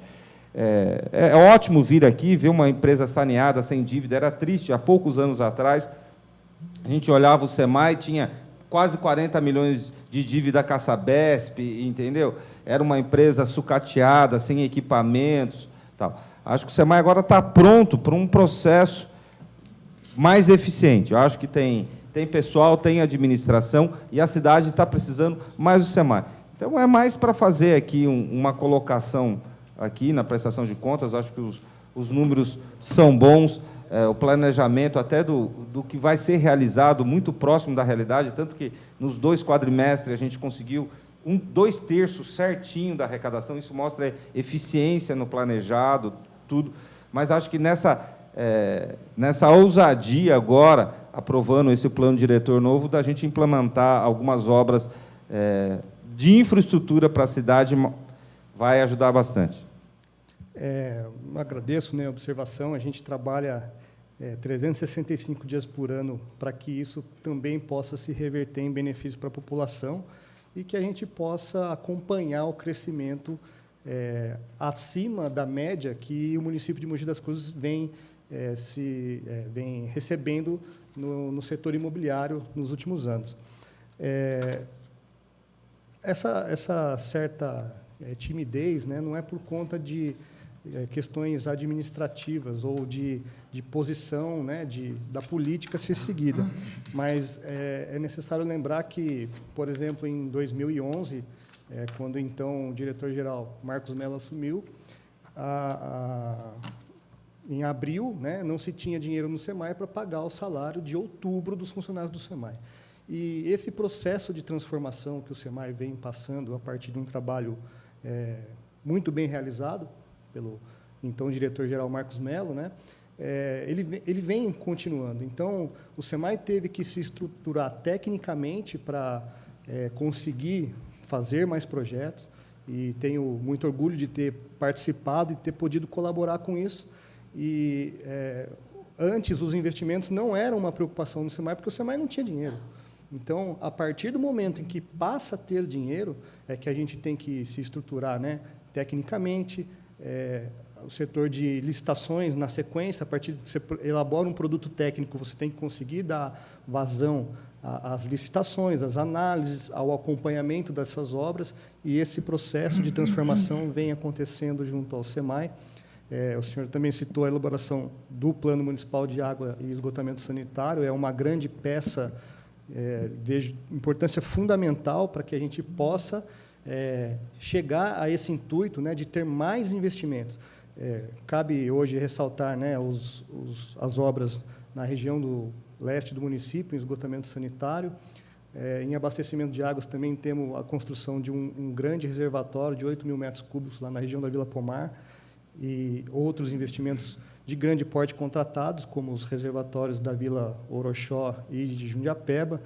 É ótimo vir aqui, ver uma empresa saneada, sem dívida. Era triste, há poucos anos atrás, a gente olhava o SEMAI, tinha quase 40 milhões de dívida com a Sabesp, entendeu? Era uma empresa sucateada, sem equipamentos, tal. Acho que o SEMAI agora está pronto para um processo mais eficiente. Eu acho que tem pessoal, tem administração, e a cidade está precisando mais do SEMAI. Então, é mais para fazer aqui uma colocação aqui na prestação de contas. Acho que os números são bons, o planejamento até do que vai ser realizado muito próximo da realidade, tanto que nos 2 quadrimestres a gente conseguiu 2/3 certinho da arrecadação. Isso mostra eficiência no planejado, tudo. Mas acho que nessa ousadia agora, aprovando esse plano diretor novo, da gente implementar algumas obras de infraestrutura para a cidade, vai ajudar bastante. Agradeço, né, a observação. A gente trabalha 365 dias por ano para que isso também possa se reverter em benefício para a população e que a gente possa acompanhar o crescimento acima da média que o município de Mogi das Cruzes vem recebendo no setor imobiliário nos últimos anos. Essa certa timidez, né, não é por conta de questões administrativas ou de posição, né, da política ser seguida, mas é necessário lembrar que, por exemplo, em 2011, quando então o diretor-geral Marcos Mello assumiu, em abril, né, não se tinha dinheiro no SEMAI para pagar o salário de outubro dos funcionários do SEMAI. E esse processo de transformação que o SEMAI vem passando a partir de um trabalho muito bem realizado pelo então diretor-geral Marcos Mello, né, ele vem continuando. Então, o SEMAI teve que se estruturar tecnicamente para conseguir fazer mais projetos, e tenho muito orgulho de ter participado e ter podido colaborar com isso. E antes, os investimentos não eram uma preocupação no SEMAI, porque o SEMAI não tinha dinheiro. Então, a partir do momento em que passa a ter dinheiro, é que a gente tem que se estruturar, né, tecnicamente, o setor de licitações, na sequência, a partir de que você elabora um produto técnico, você tem que conseguir dar vazão às licitações, às análises, ao acompanhamento dessas obras, e esse processo de transformação vem acontecendo junto ao SEMAI. O senhor também citou a elaboração do Plano Municipal de Água e Esgotamento Sanitário, é uma grande peça, vejo importância fundamental para que a gente possa chegar a esse intuito, né, de ter mais investimentos. Cabe hoje ressaltar, né, as obras na região do leste do município, em esgotamento sanitário. Em abastecimento de águas também temos a construção de um grande reservatório de 8.000 metros cúbicos lá na região da Vila Pomar, e outros investimentos de grande porte contratados, como os reservatórios da Vila Oroxó e de Jundiapeba,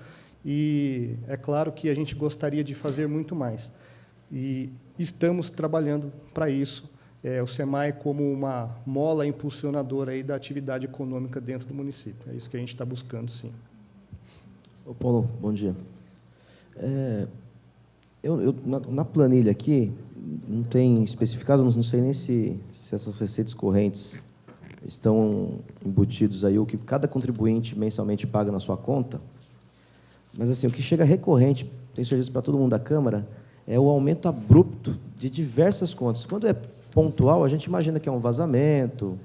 e é claro que a gente gostaria de fazer muito mais. E estamos trabalhando para isso, o SEMAI como uma mola impulsionadora aí da atividade econômica dentro do município. É isso que a gente está buscando, sim. Ô, Paulo, bom dia. Na planilha aqui, não tem especificado, não sei nem se essas receitas correntes estão embutidos aí, o que cada contribuinte mensalmente paga na sua conta, mas assim, o que chega recorrente, tenho certeza para todo mundo da Câmara, é o aumento abrupto de diversas contas. Quando é pontual, a gente imagina que é um vazamento,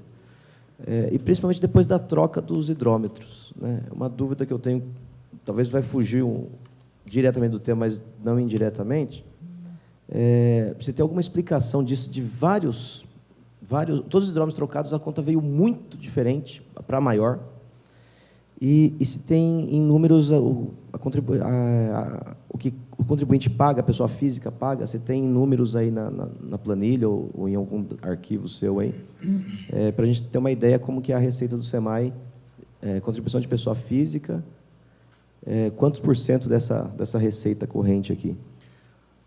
e principalmente depois da troca dos hidrômetros, né? Uma dúvida que eu tenho, talvez vai fugir diretamente do tema, mas não indiretamente. Você tem alguma explicação disso, de vários, todos os hidrômetros trocados, a conta veio muito diferente, para maior, e se tem em números o que o contribuinte paga, a pessoa física paga, você tem em números aí na planilha ou em algum arquivo seu aí, para a gente ter uma ideia como que é a receita do SEMAI, contribuição de pessoa física, quantos % dessa receita corrente aqui?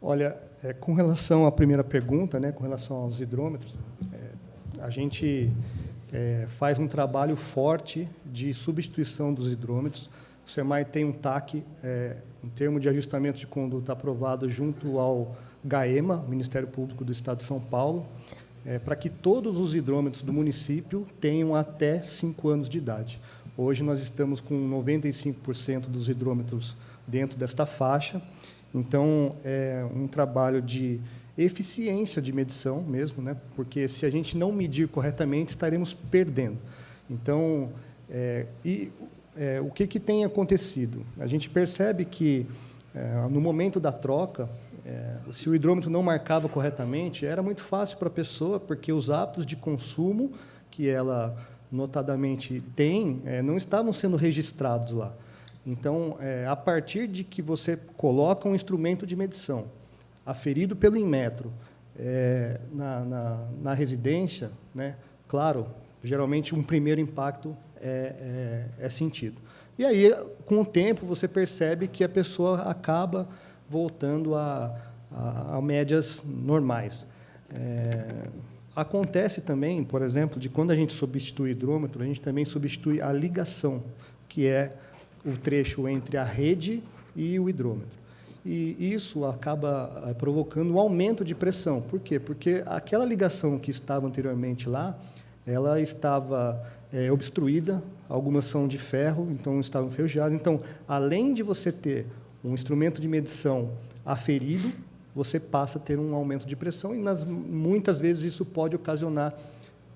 Olha, com relação à primeira pergunta, né, com relação aos hidrômetros, a gente faz um trabalho forte de substituição dos hidrômetros. O SEMAI tem um TAC, um termo de ajustamento de conduta aprovado junto ao GAEMA, Ministério Público do Estado de São Paulo, para que todos os hidrômetros do município tenham até 5 anos de idade. Hoje nós estamos com 95% dos hidrômetros dentro desta faixa, então é um trabalho de eficiência de medição mesmo, né? Porque se a gente não medir corretamente, estaremos perdendo. Então, o que tem acontecido? A gente percebe que, no momento da troca, se o hidrômetro não marcava corretamente, era muito fácil para a pessoa, porque os hábitos de consumo que ela notadamente tem, não estavam sendo registrados lá. Então, a partir de que você coloca um instrumento de medição, aferido pelo Inmetro, na residência, né, claro, geralmente um primeiro impacto é sentido. E aí, com o tempo, você percebe que a pessoa acaba voltando a médias normais. Acontece também, por exemplo, de quando a gente substitui o hidrômetro, a gente também substitui a ligação, que é o trecho entre a rede e o hidrômetro. E isso acaba provocando um aumento de pressão. Por quê? Porque aquela ligação que estava anteriormente lá, ela estava obstruída, algumas são de ferro, então estavam enferrujadas. Então, além de você ter um instrumento de medição aferido, você passa a ter um aumento de pressão, e muitas vezes isso pode ocasionar,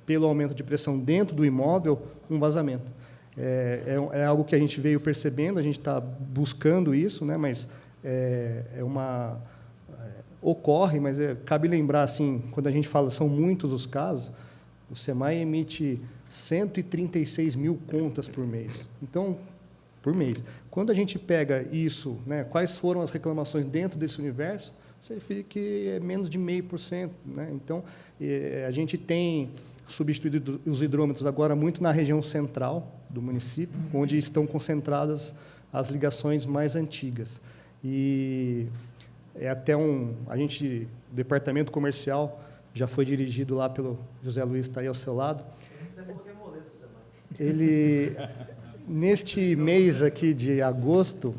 pelo aumento de pressão dentro do imóvel, um vazamento. É algo que a gente veio percebendo, a gente está buscando isso, né, mas ocorre, mas cabe lembrar, assim, quando a gente fala são muitos os casos, o SEMAI emite 136 mil contas por mês. Então, por mês. Quando a gente pega isso, né, quais foram as reclamações dentro desse universo, você vê que é menos de 0,5%. Né? Então, a gente tem substituído os hidrômetros agora muito na região central do município, onde estão concentradas as ligações mais antigas. E até o departamento comercial já foi dirigido lá pelo José Luiz, está aí ao seu lado. Ele, neste mês aqui de agosto,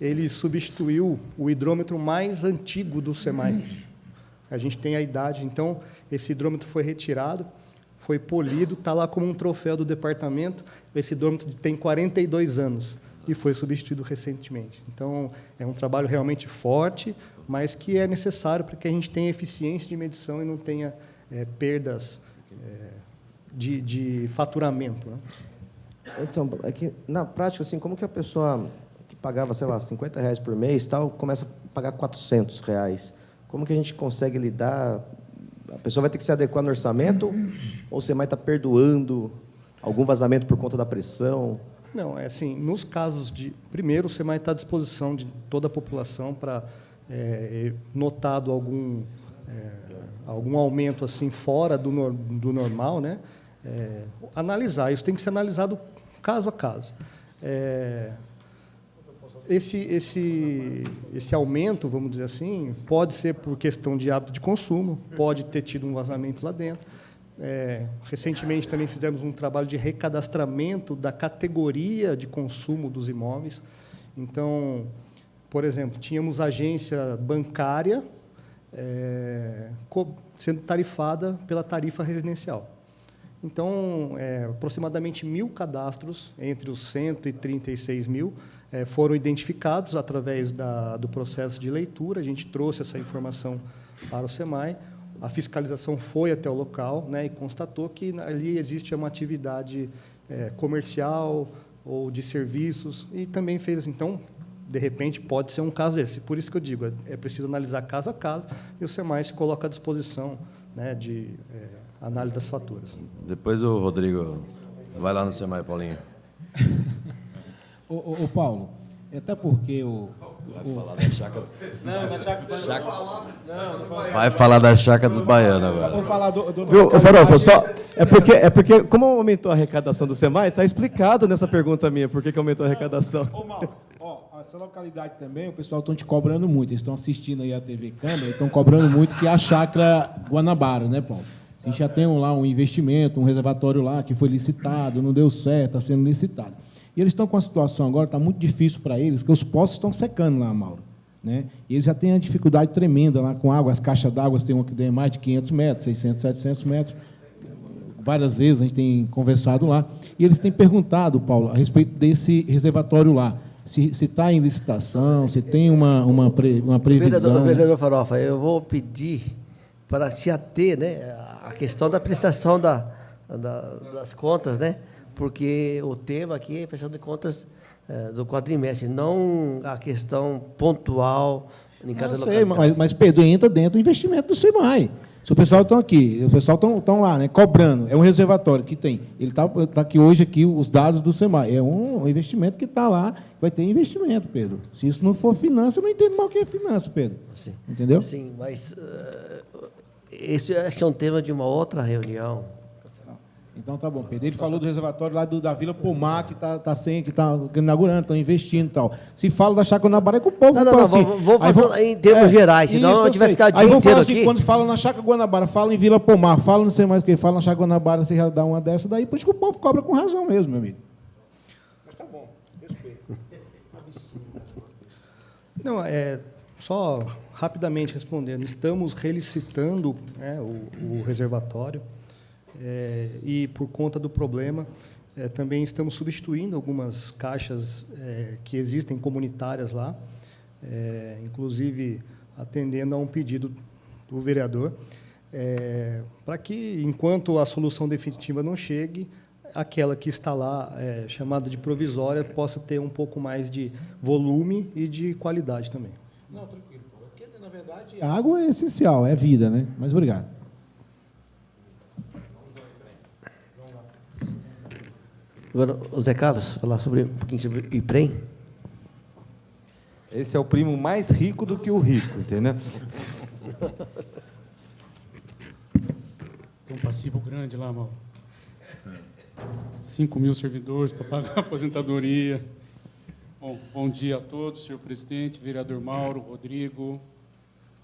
ele substituiu o hidrômetro mais antigo do SEMAI. A gente tem a idade, então, esse hidrômetro foi retirado, foi polido, está lá como um troféu do departamento. Esse hidrômetro tem 42 anos e foi substituído recentemente. Então, é um trabalho realmente forte, mas que é necessário para que a gente tenha eficiência de medição e não tenha perdas de faturamento, né? Então, é que, na prática, assim, como que a pessoa que pagava, sei lá, R$50 por mês, tal, começa a pagar R$400? Como que a gente consegue lidar? A pessoa vai ter que se adequar no orçamento ou você mais está perdoando algum vazamento por conta da pressão? Não, é assim, nos casos de... Primeiro, o SEMAI está à disposição de toda a população para, notado algum aumento assim fora do normal, né? Analisar. Isso tem que ser analisado caso a caso. Esse aumento, vamos dizer assim, pode ser por questão de hábito de consumo, pode ter tido um vazamento lá dentro. Recentemente também fizemos um trabalho de recadastramento da categoria de consumo dos imóveis. Então, por exemplo, tínhamos agência bancária sendo tarifada pela tarifa residencial. Então, aproximadamente 1.000 cadastros, entre os 136 mil, foram identificados através do processo de leitura. A gente trouxe essa informação para o SEMAI. A fiscalização foi até o local, né, e constatou que ali existe uma atividade comercial ou de serviços, e também fez assim. Então, de repente, pode ser um caso desse. Por isso que eu digo, é preciso analisar caso a caso, e o SEMAI se coloca à disposição, né, de análise das faturas. Depois o Rodrigo vai lá no SEMAI, Paulinho. Ô Paulo, até porque Vai falar da chácara. Vai falar da chácara dos baianos agora. Vou falar Viu, Farofa, só... É porque, como aumentou a arrecadação do SEMAI, está explicado nessa pergunta minha, por que aumentou a arrecadação. Ô, Mauro, essa localidade também, o pessoal estão te cobrando muito. Eles estão assistindo aí a TV Câmara e estão cobrando muito, que é a Chácara Guanabara, né, Paulo? A gente já tem lá um investimento, um reservatório lá que foi licitado, não deu certo, está sendo licitado. E eles estão com a situação agora, está muito difícil para eles, que os poços estão secando lá, Mauro. Né? E eles já têm uma dificuldade tremenda lá com água. As caixas d'água tem uma que tem mais de 500 metros, 600, 700 metros. Várias vezes a gente tem conversado lá. E eles têm perguntado, Paulo, a respeito desse reservatório lá. Se está em licitação, se tem uma previsão. Vereador Farofa, eu vou pedir para se ater, né, à questão da prestação das contas, né? Porque o tema aqui é a prestação de contas do quadrimestre, não a questão pontual em cada localidade. Mas Pedro, entra dentro do investimento do SEMAI. Se o pessoal estão aqui, o pessoal estão lá, né, cobrando, é um reservatório que tem. Ele está aqui hoje, aqui, os dados do SEMAI. É um investimento que está lá, vai ter investimento, Pedro. Se isso não for finança, eu não entendo mal o que é finança, Pedro. Sim. Entendeu? Sim, mas esse acho que é um tema de uma outra reunião. Então tá bom, Pedro. Ele falou do reservatório lá da Vila Pomar, que está inaugurando, estão investindo e tal. Se fala da Chácara Guanabara, é que o povo fala assim. Vou fazer em termos gerais, senão a gente vai ficar o dia inteiro inteiro assim, aqui. quando fala na Chácara Guanabara, fala em Vila Pomar, fala não sei mais o que, fala na Chácara Guanabara, você já dá uma dessa daí, por isso que o povo cobra com razão mesmo, meu amigo. Mas tá bom, respeito. Não, só rapidamente respondendo, estamos relicitando, né, o reservatório, e por conta do problema, também estamos substituindo algumas caixas que existem comunitárias lá, inclusive atendendo a um pedido do vereador, para que, enquanto a solução definitiva não chegue, aquela que está lá, chamada de provisória, possa ter um pouco mais de volume e de qualidade também. Não, tranquilo, porque, na verdade, a água é essencial, é vida, né? Mas obrigado. Agora, o Zé Carlos, falar um pouquinho sobre o IPREM. Esse é o primo mais rico do que o rico, entendeu? Tem um passivo grande lá, Mauro. 5.000 servidores para pagar a aposentadoria. Bom dia a todos, senhor presidente, vereador Mauro, Rodrigo,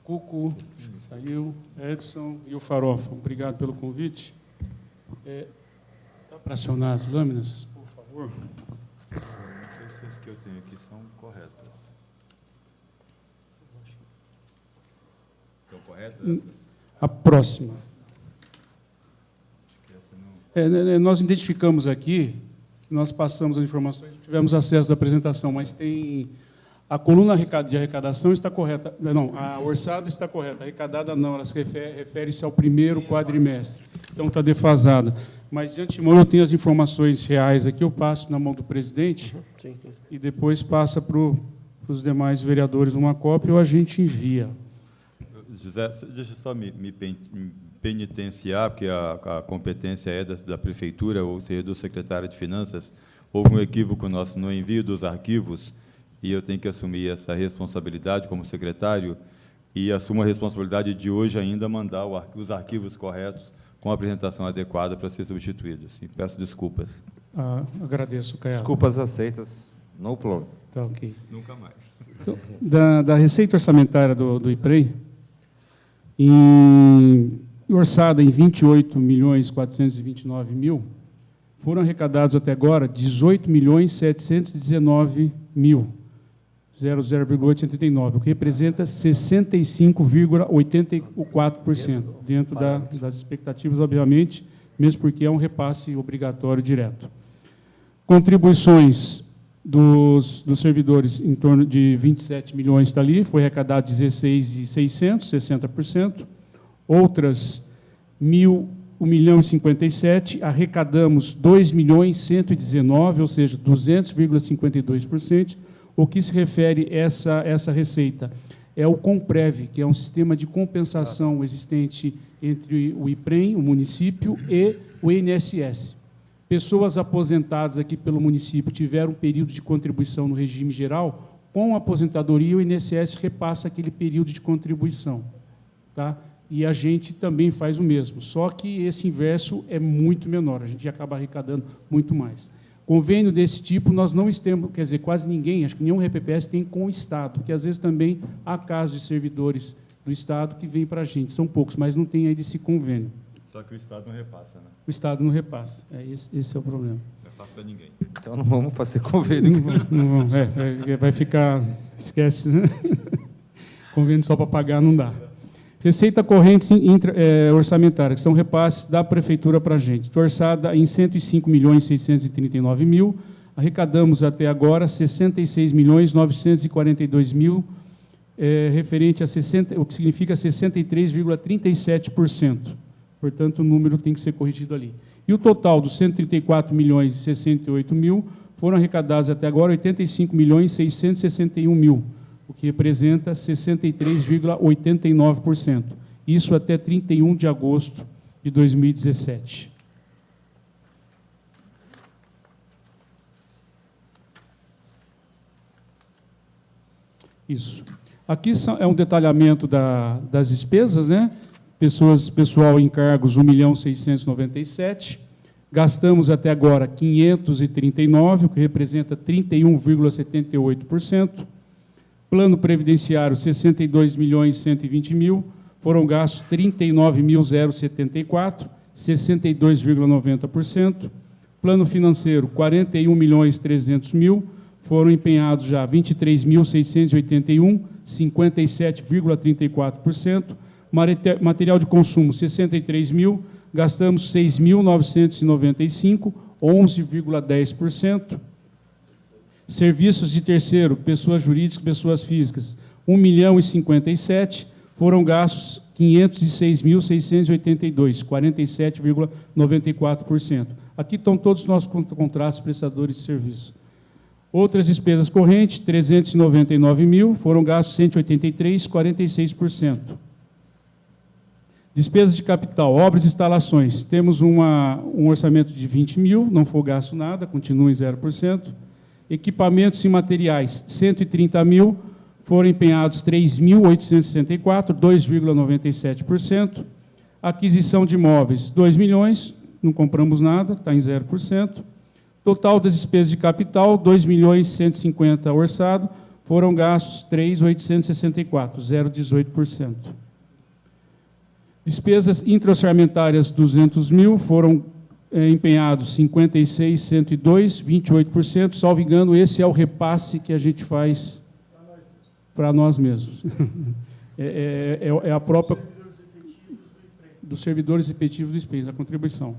Cuco, saiu, Edson e o Farofa. Obrigado pelo convite. Dá para acionar as lâminas, por favor? Essas que eu tenho aqui são corretas. Estão corretas essas? A próxima. Acho que essa não... Nós identificamos aqui, nós passamos as informações, tivemos acesso à apresentação, mas tem A coluna de arrecadação está correta. Não, a orçada está correta. A arrecadada não, ela refere-se ao primeiro quadrimestre. Então, está defasada. Mas, de antemão, eu tenho as informações reais aqui, eu passo na mão do presidente e depois passa para os demais vereadores uma cópia ou a gente envia. José, deixa eu só me penitenciar, porque a competência é da Prefeitura, ou seja, do secretário de Finanças. Houve um equívoco nosso no envio dos arquivos, e eu tenho que assumir essa responsabilidade como secretário, e assumo a responsabilidade de hoje ainda mandar os arquivos corretos com a apresentação adequada para ser substituídos. E peço desculpas. Agradeço, Caiado. Desculpas aceitas, no problem. Tá, ok. Nunca mais. Da receita orçamentária do IPREI, orçada em 28.429.000, foram arrecadados até agora 18.719.000, 0,879, o que representa 65,84% dentro das expectativas, obviamente, mesmo porque é um repasse obrigatório direto. Contribuições dos servidores em torno de 27 milhões está ali, foi arrecadado 16.600, 60%. Outras 1.057, arrecadamos 2.119, ou seja, 200,52%. O que se refere a essa receita é o Comprev, que é um sistema de compensação existente entre o IPREM, o município, e o INSS. Pessoas aposentadas aqui pelo município tiveram um período de contribuição no regime geral, com a aposentadoria o INSS repassa aquele período de contribuição. Tá? E a gente também faz o mesmo, só que esse inverso é muito menor, a gente acaba arrecadando muito mais. Convênio desse tipo nós não temos, quer dizer, quase ninguém, acho que nenhum RPPS tem com o Estado, porque às vezes também há casos de servidores do Estado que vêm para a gente, são poucos, mas não tem aí desse convênio. Só que o Estado não repassa, né? O Estado não repassa, esse é o problema. Não repassa para ninguém. Então não vamos fazer convênio. Não, vai ficar, esquece, né? Convênio só para pagar não dá. Receita corrente orçamentária, que são repasses da Prefeitura para a gente. Orçada em 105.639.000, arrecadamos até agora 66.942.000, referente a 60, o que significa 63,37%. Portanto, o número tem que ser corrigido ali. E o total dos 134.068.000 foram arrecadados até agora 85.661.000, o que representa 63,89%. Isso até 31 de agosto de 2017. Isso. Aqui é um detalhamento das despesas, né? Pessoal em cargos, 1.697.000. Gastamos até agora 539, o que representa 31,78%. Plano previdenciário, 62.120.000, foram gastos 39.074, 62,90%. Plano financeiro, 41.300.000, foram empenhados já 23.681, 57,34%. Material de consumo, 63.000, gastamos 6.995, 11,10%. Serviços de terceiro, pessoas jurídicas e pessoas físicas, 1.057.000, foram gastos 506.682, 47,94%. Aqui estão todos os nossos contratos prestadores de serviço. Outras despesas correntes, 399.000, foram gastos 183, 46%. Despesas de capital, obras e instalações, temos um orçamento de 20.000, não foi gasto nada, continua em 0%. Equipamentos e materiais, 130.000, foram empenhados 3.864, 2,97%. Aquisição de imóveis, 2 milhões, não compramos nada, está em 0%. Total das despesas de capital, 2.150.000 orçado, foram gastos 3.864, 0,18%. Despesas intra-orçamentárias, 200.000, foram empenhados 56.102, 28%, salvo engano, esse é o repasse que a gente faz para nós mesmos. É a própria dos servidores efetivos do IPREI, a contribuição.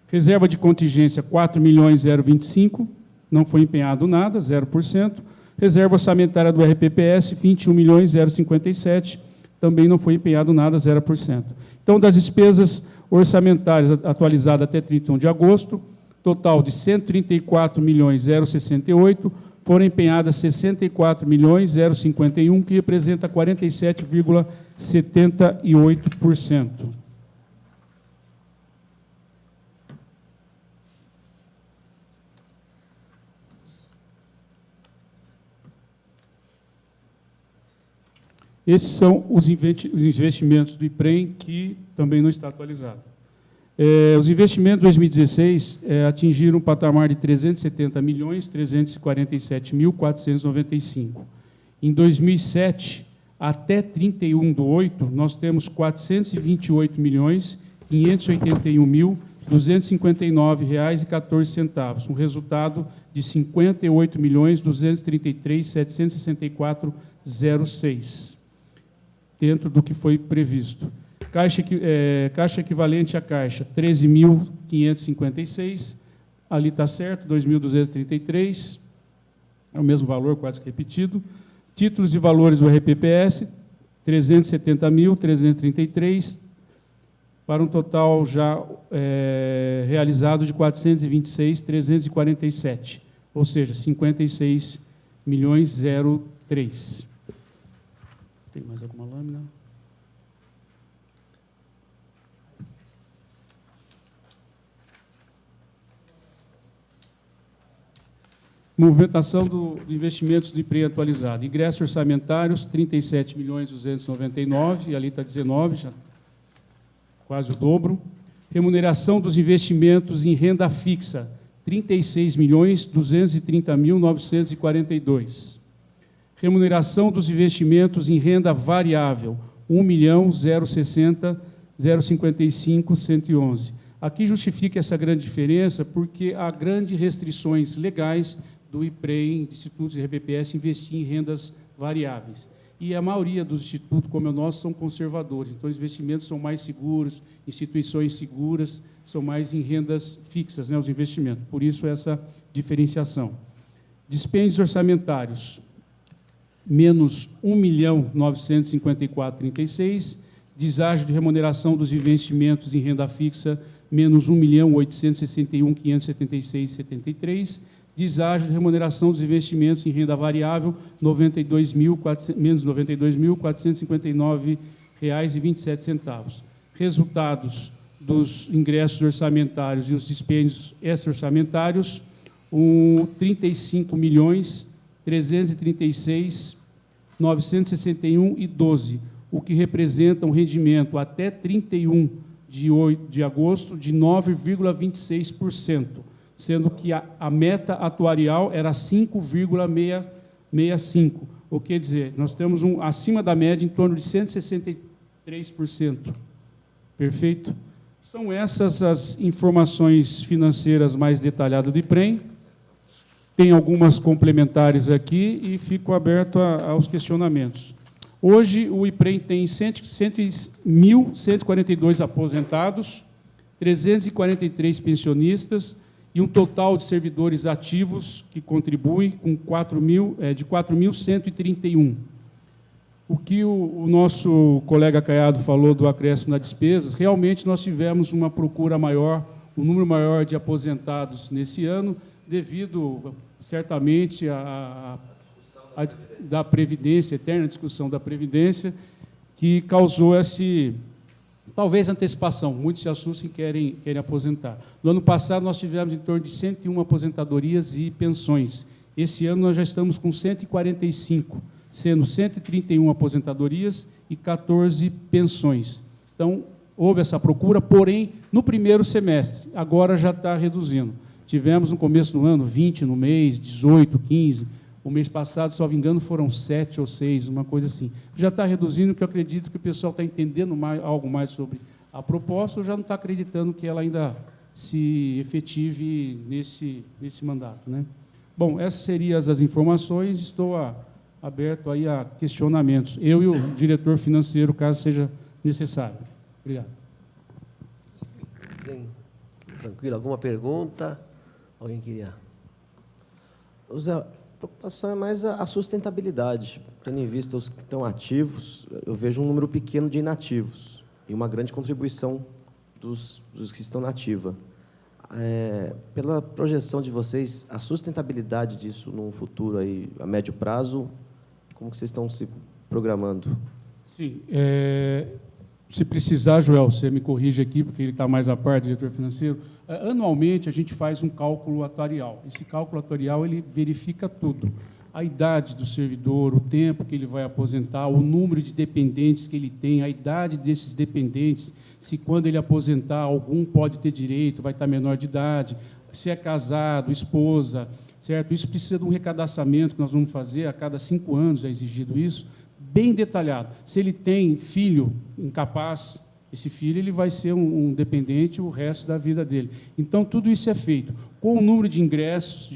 Reserva de contingência, 4.025, não foi empenhado nada, 0%. Reserva orçamentária do RPPS, 21.057, também não foi empenhado nada, 0%. Então, das despesas orçamentárias atualizadas até 31 de agosto, total de 134.068, foram empenhadas 64.051, que representa 47,78%. Esses são os investimentos do IPREM, que também não está atualizado. Os investimentos de 2016 atingiram um patamar de 370.347.495. Em 2007, até 31/8, nós temos 428.581.259,14, um resultado de 58.233.764,06, dentro do que foi previsto. Caixa equivalente à caixa, 13.556, ali está certo, 2.233, é o mesmo valor, quase que repetido. Títulos e valores do RPPS, 370.333, para um total já realizado de 426.347, ou seja, 56.003. Tem mais alguma lâmina? Movimentação do investimentos de IPREM atualizado. Ingressos orçamentários, 37.299, e ali está 19, já quase o dobro. Remuneração dos investimentos em renda fixa, 36.230.942. Remuneração dos investimentos em renda variável, 1.060.055.111. Aqui justifica essa grande diferença porque há grandes restrições legais do IPREM, de institutos e RPPS, investir em rendas variáveis. E a maioria dos institutos, como é o nosso, são conservadores. Então, os investimentos são mais seguros, instituições seguras, são mais em rendas fixas, né, os investimentos. Por isso, essa diferenciação. Dispêndios orçamentários, menos 1.954.36, deságio de remuneração dos investimentos em renda fixa, menos 1.861.576,73, deságio de remuneração dos investimentos em renda variável, menos R$ 92.459,27. Resultados dos ingressos orçamentários e os dispêndios extra-orçamentários, 35.336.961,12, o que representa um rendimento até 31 de agosto de 9,26%. Sendo que a meta atuarial era 5,65%. O que quer dizer, nós temos acima da média em torno de 163%. Perfeito? São essas as informações financeiras mais detalhadas do IPREM. Tem algumas complementares aqui e fico aberto aos questionamentos. Hoje, o IPREM tem 1.142 aposentados, 343 pensionistas, e um total de servidores ativos que contribuem com de 4.131. O que o nosso colega Caiado falou do acréscimo nas despesas, realmente nós tivemos uma procura maior, um número maior de aposentados nesse ano, devido, certamente, da Previdência, eterna discussão da Previdência, que causou talvez antecipação, muitos se assustam e querem aposentar. No ano passado, nós tivemos em torno de 101 aposentadorias e pensões. Esse ano, nós já estamos com 145, sendo 131 aposentadorias e 14 pensões. Então, houve essa procura, porém, no primeiro semestre, agora já está reduzindo. Tivemos, no começo do ano, 20 no mês, 18, 15. O mês passado, se não me engano, foram 7 ou 6, uma coisa assim. Já está reduzindo, porque eu acredito que o pessoal está entendendo algo mais sobre a proposta, ou já não está acreditando que ela ainda se efetive nesse mandato, né? Bom, essas seriam as informações, estou aberto aí a questionamentos. Eu e o diretor financeiro, caso seja necessário. Obrigado. Bem, tranquilo. Alguma pergunta? Alguém queria? Zé, preocupação é mais a sustentabilidade. Tendo em vista os que estão ativos, eu vejo um número pequeno de inativos e uma grande contribuição dos que estão na ativa. Pela projeção de vocês, a sustentabilidade disso no futuro, aí, a médio prazo, como que vocês estão se programando? Sim. Se precisar, Joel, você me corrige aqui, porque ele está mais à parte, diretor financeiro. Anualmente, a gente faz um cálculo atuarial. Esse cálculo atuarial ele verifica tudo. A idade do servidor, o tempo que ele vai aposentar, o número de dependentes que ele tem, a idade desses dependentes, se quando ele aposentar, algum pode ter direito, vai estar menor de idade, se é casado, esposa, certo? Isso precisa de um recadastramento que nós vamos fazer, a cada 5 anos é exigido isso, bem detalhado. Se ele tem filho incapaz, esse filho ele vai ser um dependente o resto da vida dele. Então, tudo isso é feito com o número de ingressos,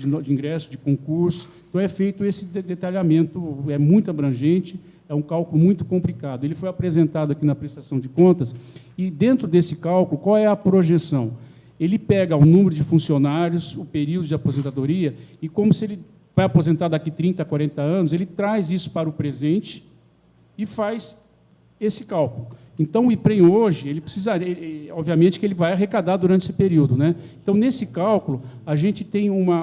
de concurso. Então, é feito esse detalhamento, é muito abrangente, é um cálculo muito complicado. Ele foi apresentado aqui na prestação de contas, e dentro desse cálculo, qual é a projeção? Ele pega o número de funcionários, o período de aposentadoria, e como se ele vai aposentar daqui 30, 40 anos, ele traz isso para o presente e faz esse cálculo. Então, o IPREM hoje, ele precisaria, obviamente que ele vai arrecadar durante esse período, né? Então, nesse cálculo, a gente tem um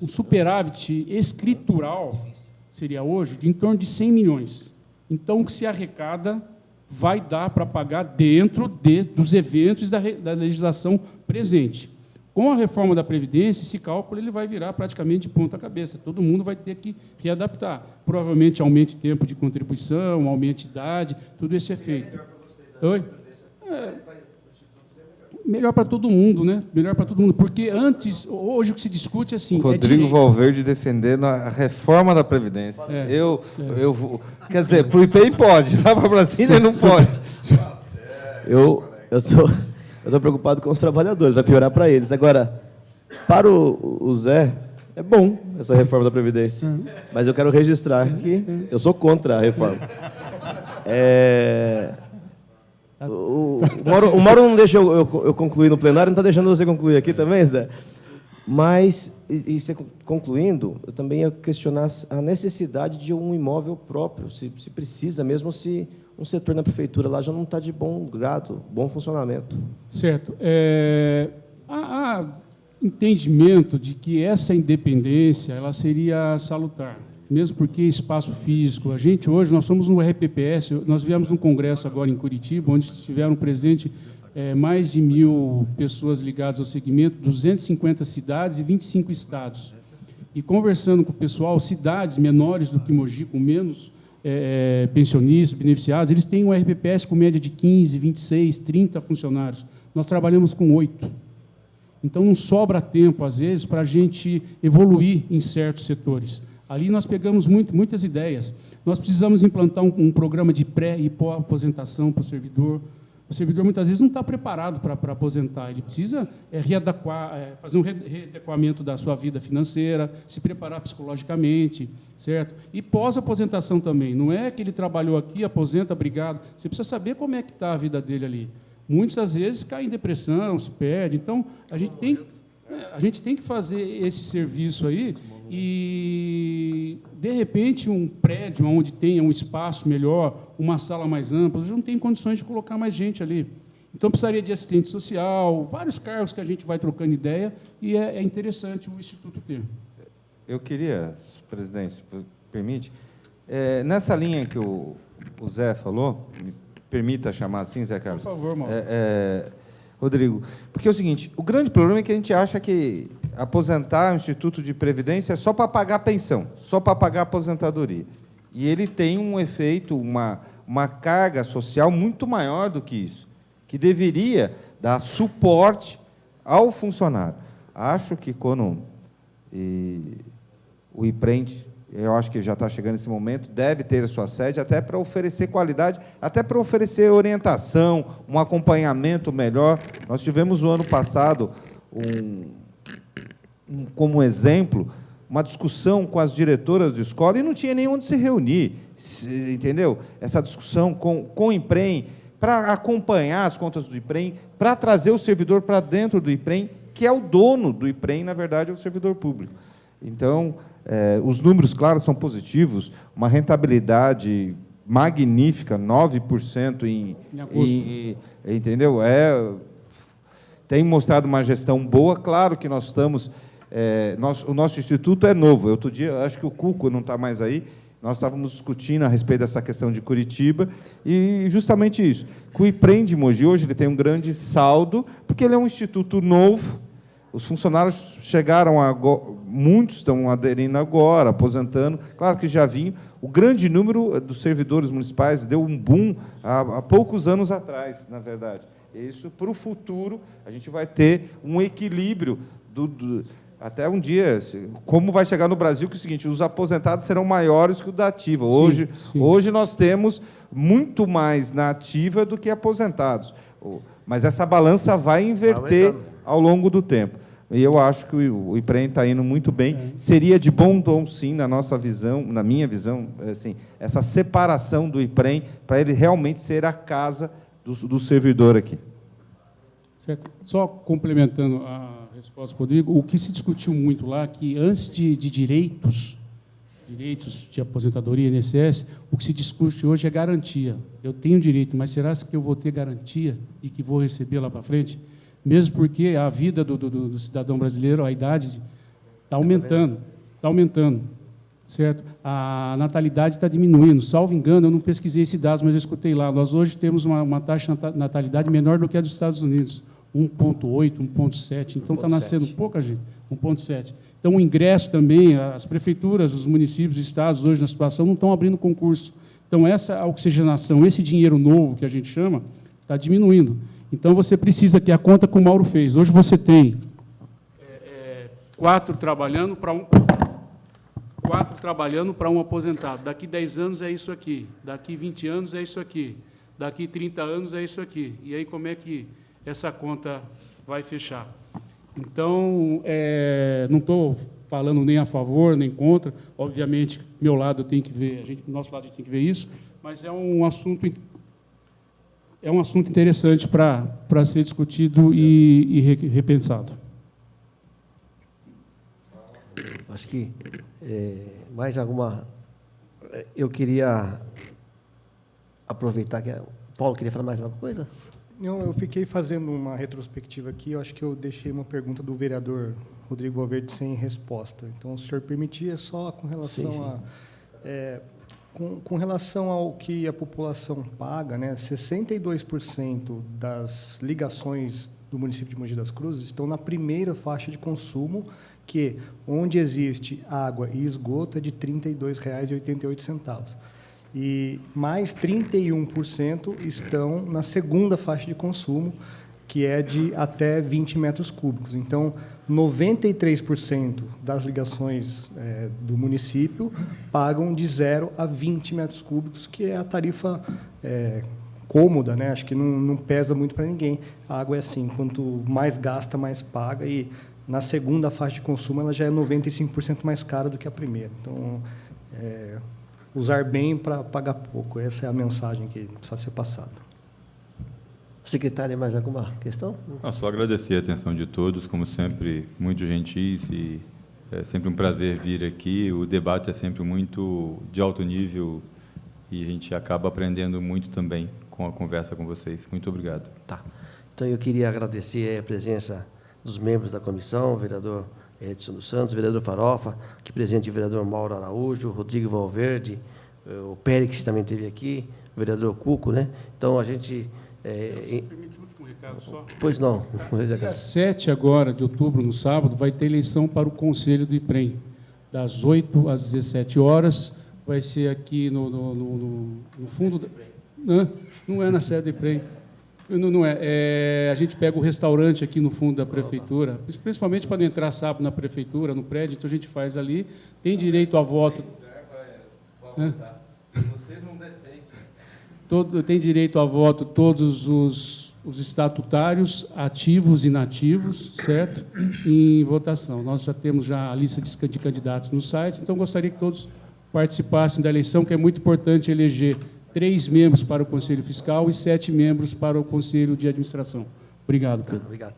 superávit escritural, seria hoje, de em torno de 100 milhões. Então, o que se arrecada vai dar para pagar dentro dos eventos da legislação presente. Com a reforma da Previdência, esse cálculo ele vai virar praticamente de ponta cabeça. Todo mundo vai ter que readaptar. Provavelmente aumente o tempo de contribuição, aumente a idade, tudo isso é feito. Oi? Melhor para todo mundo, né? Melhor para todo mundo. Porque antes, hoje o que se discute é assim... Rodrigo Valverde defendendo a reforma da Previdência. Quer dizer, para o IPEM pode, lá para Brasília não pode. Eu estou preocupado com os trabalhadores, vai piorar para eles. Agora, para o Zé, é bom essa reforma da Previdência, mas eu quero registrar que eu sou contra a reforma. O Mauro não deixa eu concluir no plenário, não está deixando você concluir aqui também, Zé? Mas, concluindo, eu também ia questionar a necessidade de um imóvel próprio, se precisa, mesmo se um setor na prefeitura lá já não está de bom grado, bom funcionamento. Certo. Há entendimento de que essa independência ela seria salutar, mesmo porque espaço físico. Hoje, nós somos no RPPS, nós viemos num congresso agora em Curitiba, onde estiveram presentes mais de 1.000 pessoas ligadas ao segmento, 250 cidades e 25 estados. E conversando com o pessoal, cidades menores do que Mogi, com menos pensionistas, beneficiados, eles têm um RPPS com média de 15, 26, 30 funcionários. Nós trabalhamos com 8. Então, não sobra tempo, às vezes, para a gente evoluir em certos setores. Ali nós pegamos muitas ideias. Nós precisamos implantar um programa de pré- e pós-aposentação para o servidor. O servidor, muitas vezes, não está preparado para aposentar. Ele precisa readequar, fazer um readequamento da sua vida financeira, se preparar psicologicamente, certo? E pós-aposentação também. Não é que ele trabalhou aqui, aposenta, obrigado. Você precisa saber como é que está a vida dele ali. Muitas vezes cai em depressão, se perde. Então, a gente tem que fazer esse serviço aí e, de repente, um prédio onde tenha um espaço melhor, uma sala mais ampla, já não tem condições de colocar mais gente ali. Então, precisaria de assistente social, vários cargos que a gente vai trocando ideia, e é interessante o Instituto ter. Eu queria, presidente, se permite, nessa linha que o Zé falou, me permita chamar assim, Zé Carlos. Por favor, Mauro. Rodrigo, porque é o seguinte, o grande problema é que a gente acha que aposentar o Instituto de Previdência é só para pagar a pensão, só para pagar a aposentadoria. E ele tem um efeito, uma carga social muito maior do que isso, que deveria dar suporte ao funcionário. Acho que quando o IPREM, eu acho que já está chegando esse momento, deve ter a sua sede até para oferecer qualidade, até para oferecer orientação, um acompanhamento melhor. Nós tivemos, no ano passado, como exemplo, uma discussão com as diretoras de escola e não tinha nem onde se reunir, entendeu? Essa discussão com o IPREM, para acompanhar as contas do IPREM, para trazer o servidor para dentro do IPREM, que é o dono do IPREM, na verdade, é o servidor público. Então, os números, claro, são positivos, uma rentabilidade magnífica, 9% entendeu? Tem mostrado uma gestão boa. Claro que nós estamos... o nosso instituto é novo. Outro dia, acho que o Cuco não está mais aí, nós estávamos discutindo a respeito dessa questão de Curitiba, e justamente isso. O IPREM de Mogi, hoje, ele tem um grande saldo, porque ele é um instituto novo, os funcionários chegaram agora, muitos estão aderindo agora, aposentando, claro que já vinham. O grande número dos servidores municipais deu um boom há poucos anos atrás, na verdade. Isso, para o futuro, a gente vai ter um equilíbrio até um dia, como vai chegar no Brasil, que é o seguinte, os aposentados serão maiores que o da ativa. Hoje nós temos muito mais na ativa do que aposentados. Mas essa balança vai inverter ao longo do tempo. E eu acho que o IPREM está indo muito bem. Seria de bom tom, sim, na nossa visão, na minha visão, assim, essa separação do IPREM, para ele realmente ser a casa do servidor aqui. Certo. Só complementando a resposta, Rodrigo, o que se discutiu muito lá, que antes de direitos de aposentadoria e INSS, o que se discute hoje é garantia. Eu tenho direito, mas será que eu vou ter garantia de que vou receber lá para frente? Mesmo porque a vida do cidadão brasileiro, a idade está aumentando, certo? A natalidade está diminuindo. Salvo engano, eu não pesquisei esse dado, mas eu escutei lá. Nós hoje temos uma taxa de natalidade menor do que a dos Estados Unidos, 1,8, 1,7. Então, está nascendo pouca gente, 1,7. Então, o ingresso também, as prefeituras, os municípios, os estados, hoje, na situação, não estão abrindo concurso. Então, essa oxigenação, esse dinheiro novo, que a gente chama, está diminuindo. Então, você precisa, que é a conta que o Mauro fez. Hoje você tem 4 trabalhando para um aposentado. Daqui 10 anos é isso aqui. Daqui 20 anos é isso aqui. Daqui 30 anos é isso aqui. E aí, como é que essa conta vai fechar? Então, não estou falando nem a favor, nem contra. Obviamente, meu lado eu tenho que ver, nosso lado tem que ver isso, mas é um assunto interessante para ser discutido e repensado. Acho que mais alguma... Eu queria aproveitar que o Paulo queria falar mais alguma coisa? Não, eu fiquei fazendo uma retrospectiva aqui, eu acho que eu deixei uma pergunta do vereador Rodrigo Valverde sem resposta. Então, se o senhor permitir, é só com relação com relação ao que a população paga, né, 62% das ligações do município de Mogi das Cruzes estão na primeira faixa de consumo, que, onde existe água e esgoto, é de R$ 32,88. E mais 31% estão na segunda faixa de consumo, que é de até 20 metros cúbicos. Então, 93% das ligações do município pagam de 0 a 20 metros cúbicos, que é a tarifa cômoda, né? Acho que não pesa muito para ninguém. A água é assim, quanto mais gasta, mais paga, e na segunda faixa de consumo ela já é 95% mais cara do que a primeira. Então, usar bem para pagar pouco. Essa é a mensagem que precisa ser passada. Secretária, mais alguma questão? Só agradecer a atenção de todos, como sempre, muito gentis, e é sempre um prazer vir aqui. O debate é sempre muito de alto nível e a gente acaba aprendendo muito também com a conversa com vocês. Muito obrigado. Tá. Então, eu queria agradecer a presença dos membros da comissão, o vereador Edson dos Santos, o vereador Farofa, aqui presente o vereador Mauro Araújo, o Rodrigo Valverde, o Périx também esteve aqui, o vereador Cuco, né? Então, a gente... Você permite o último recado só? Pois não. Dia 7 agora de outubro, no sábado, vai ter eleição para o Conselho do IPREM, das 8 às 17 horas. Vai ser aqui no fundo... Não é na sede do IPREM. Não é. A gente pega o restaurante aqui no fundo da prefeitura, principalmente para não entrar sábado na prefeitura, no prédio, então a gente faz ali. Tem direito a voto... Você não defende. Tem direito a voto todos os estatutários, ativos e inativos, certo? Em votação. Nós já temos a lista de candidatos no site, então gostaria que todos participassem da eleição, que é muito importante eleger 3 membros para o Conselho Fiscal e 7 membros para o Conselho de Administração. Obrigado, Pedro. Obrigado.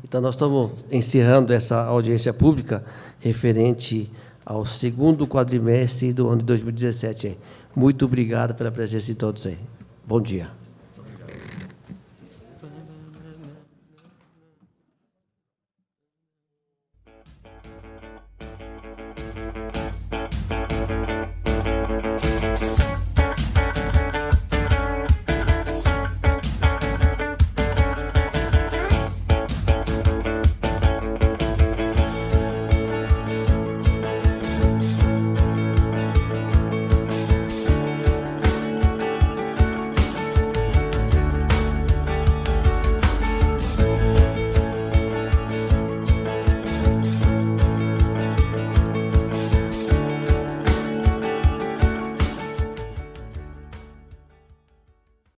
Então, nós estamos encerrando essa audiência pública referente ao segundo quadrimestre do ano de 2017. Muito obrigado pela presença de todos aí. Bom dia.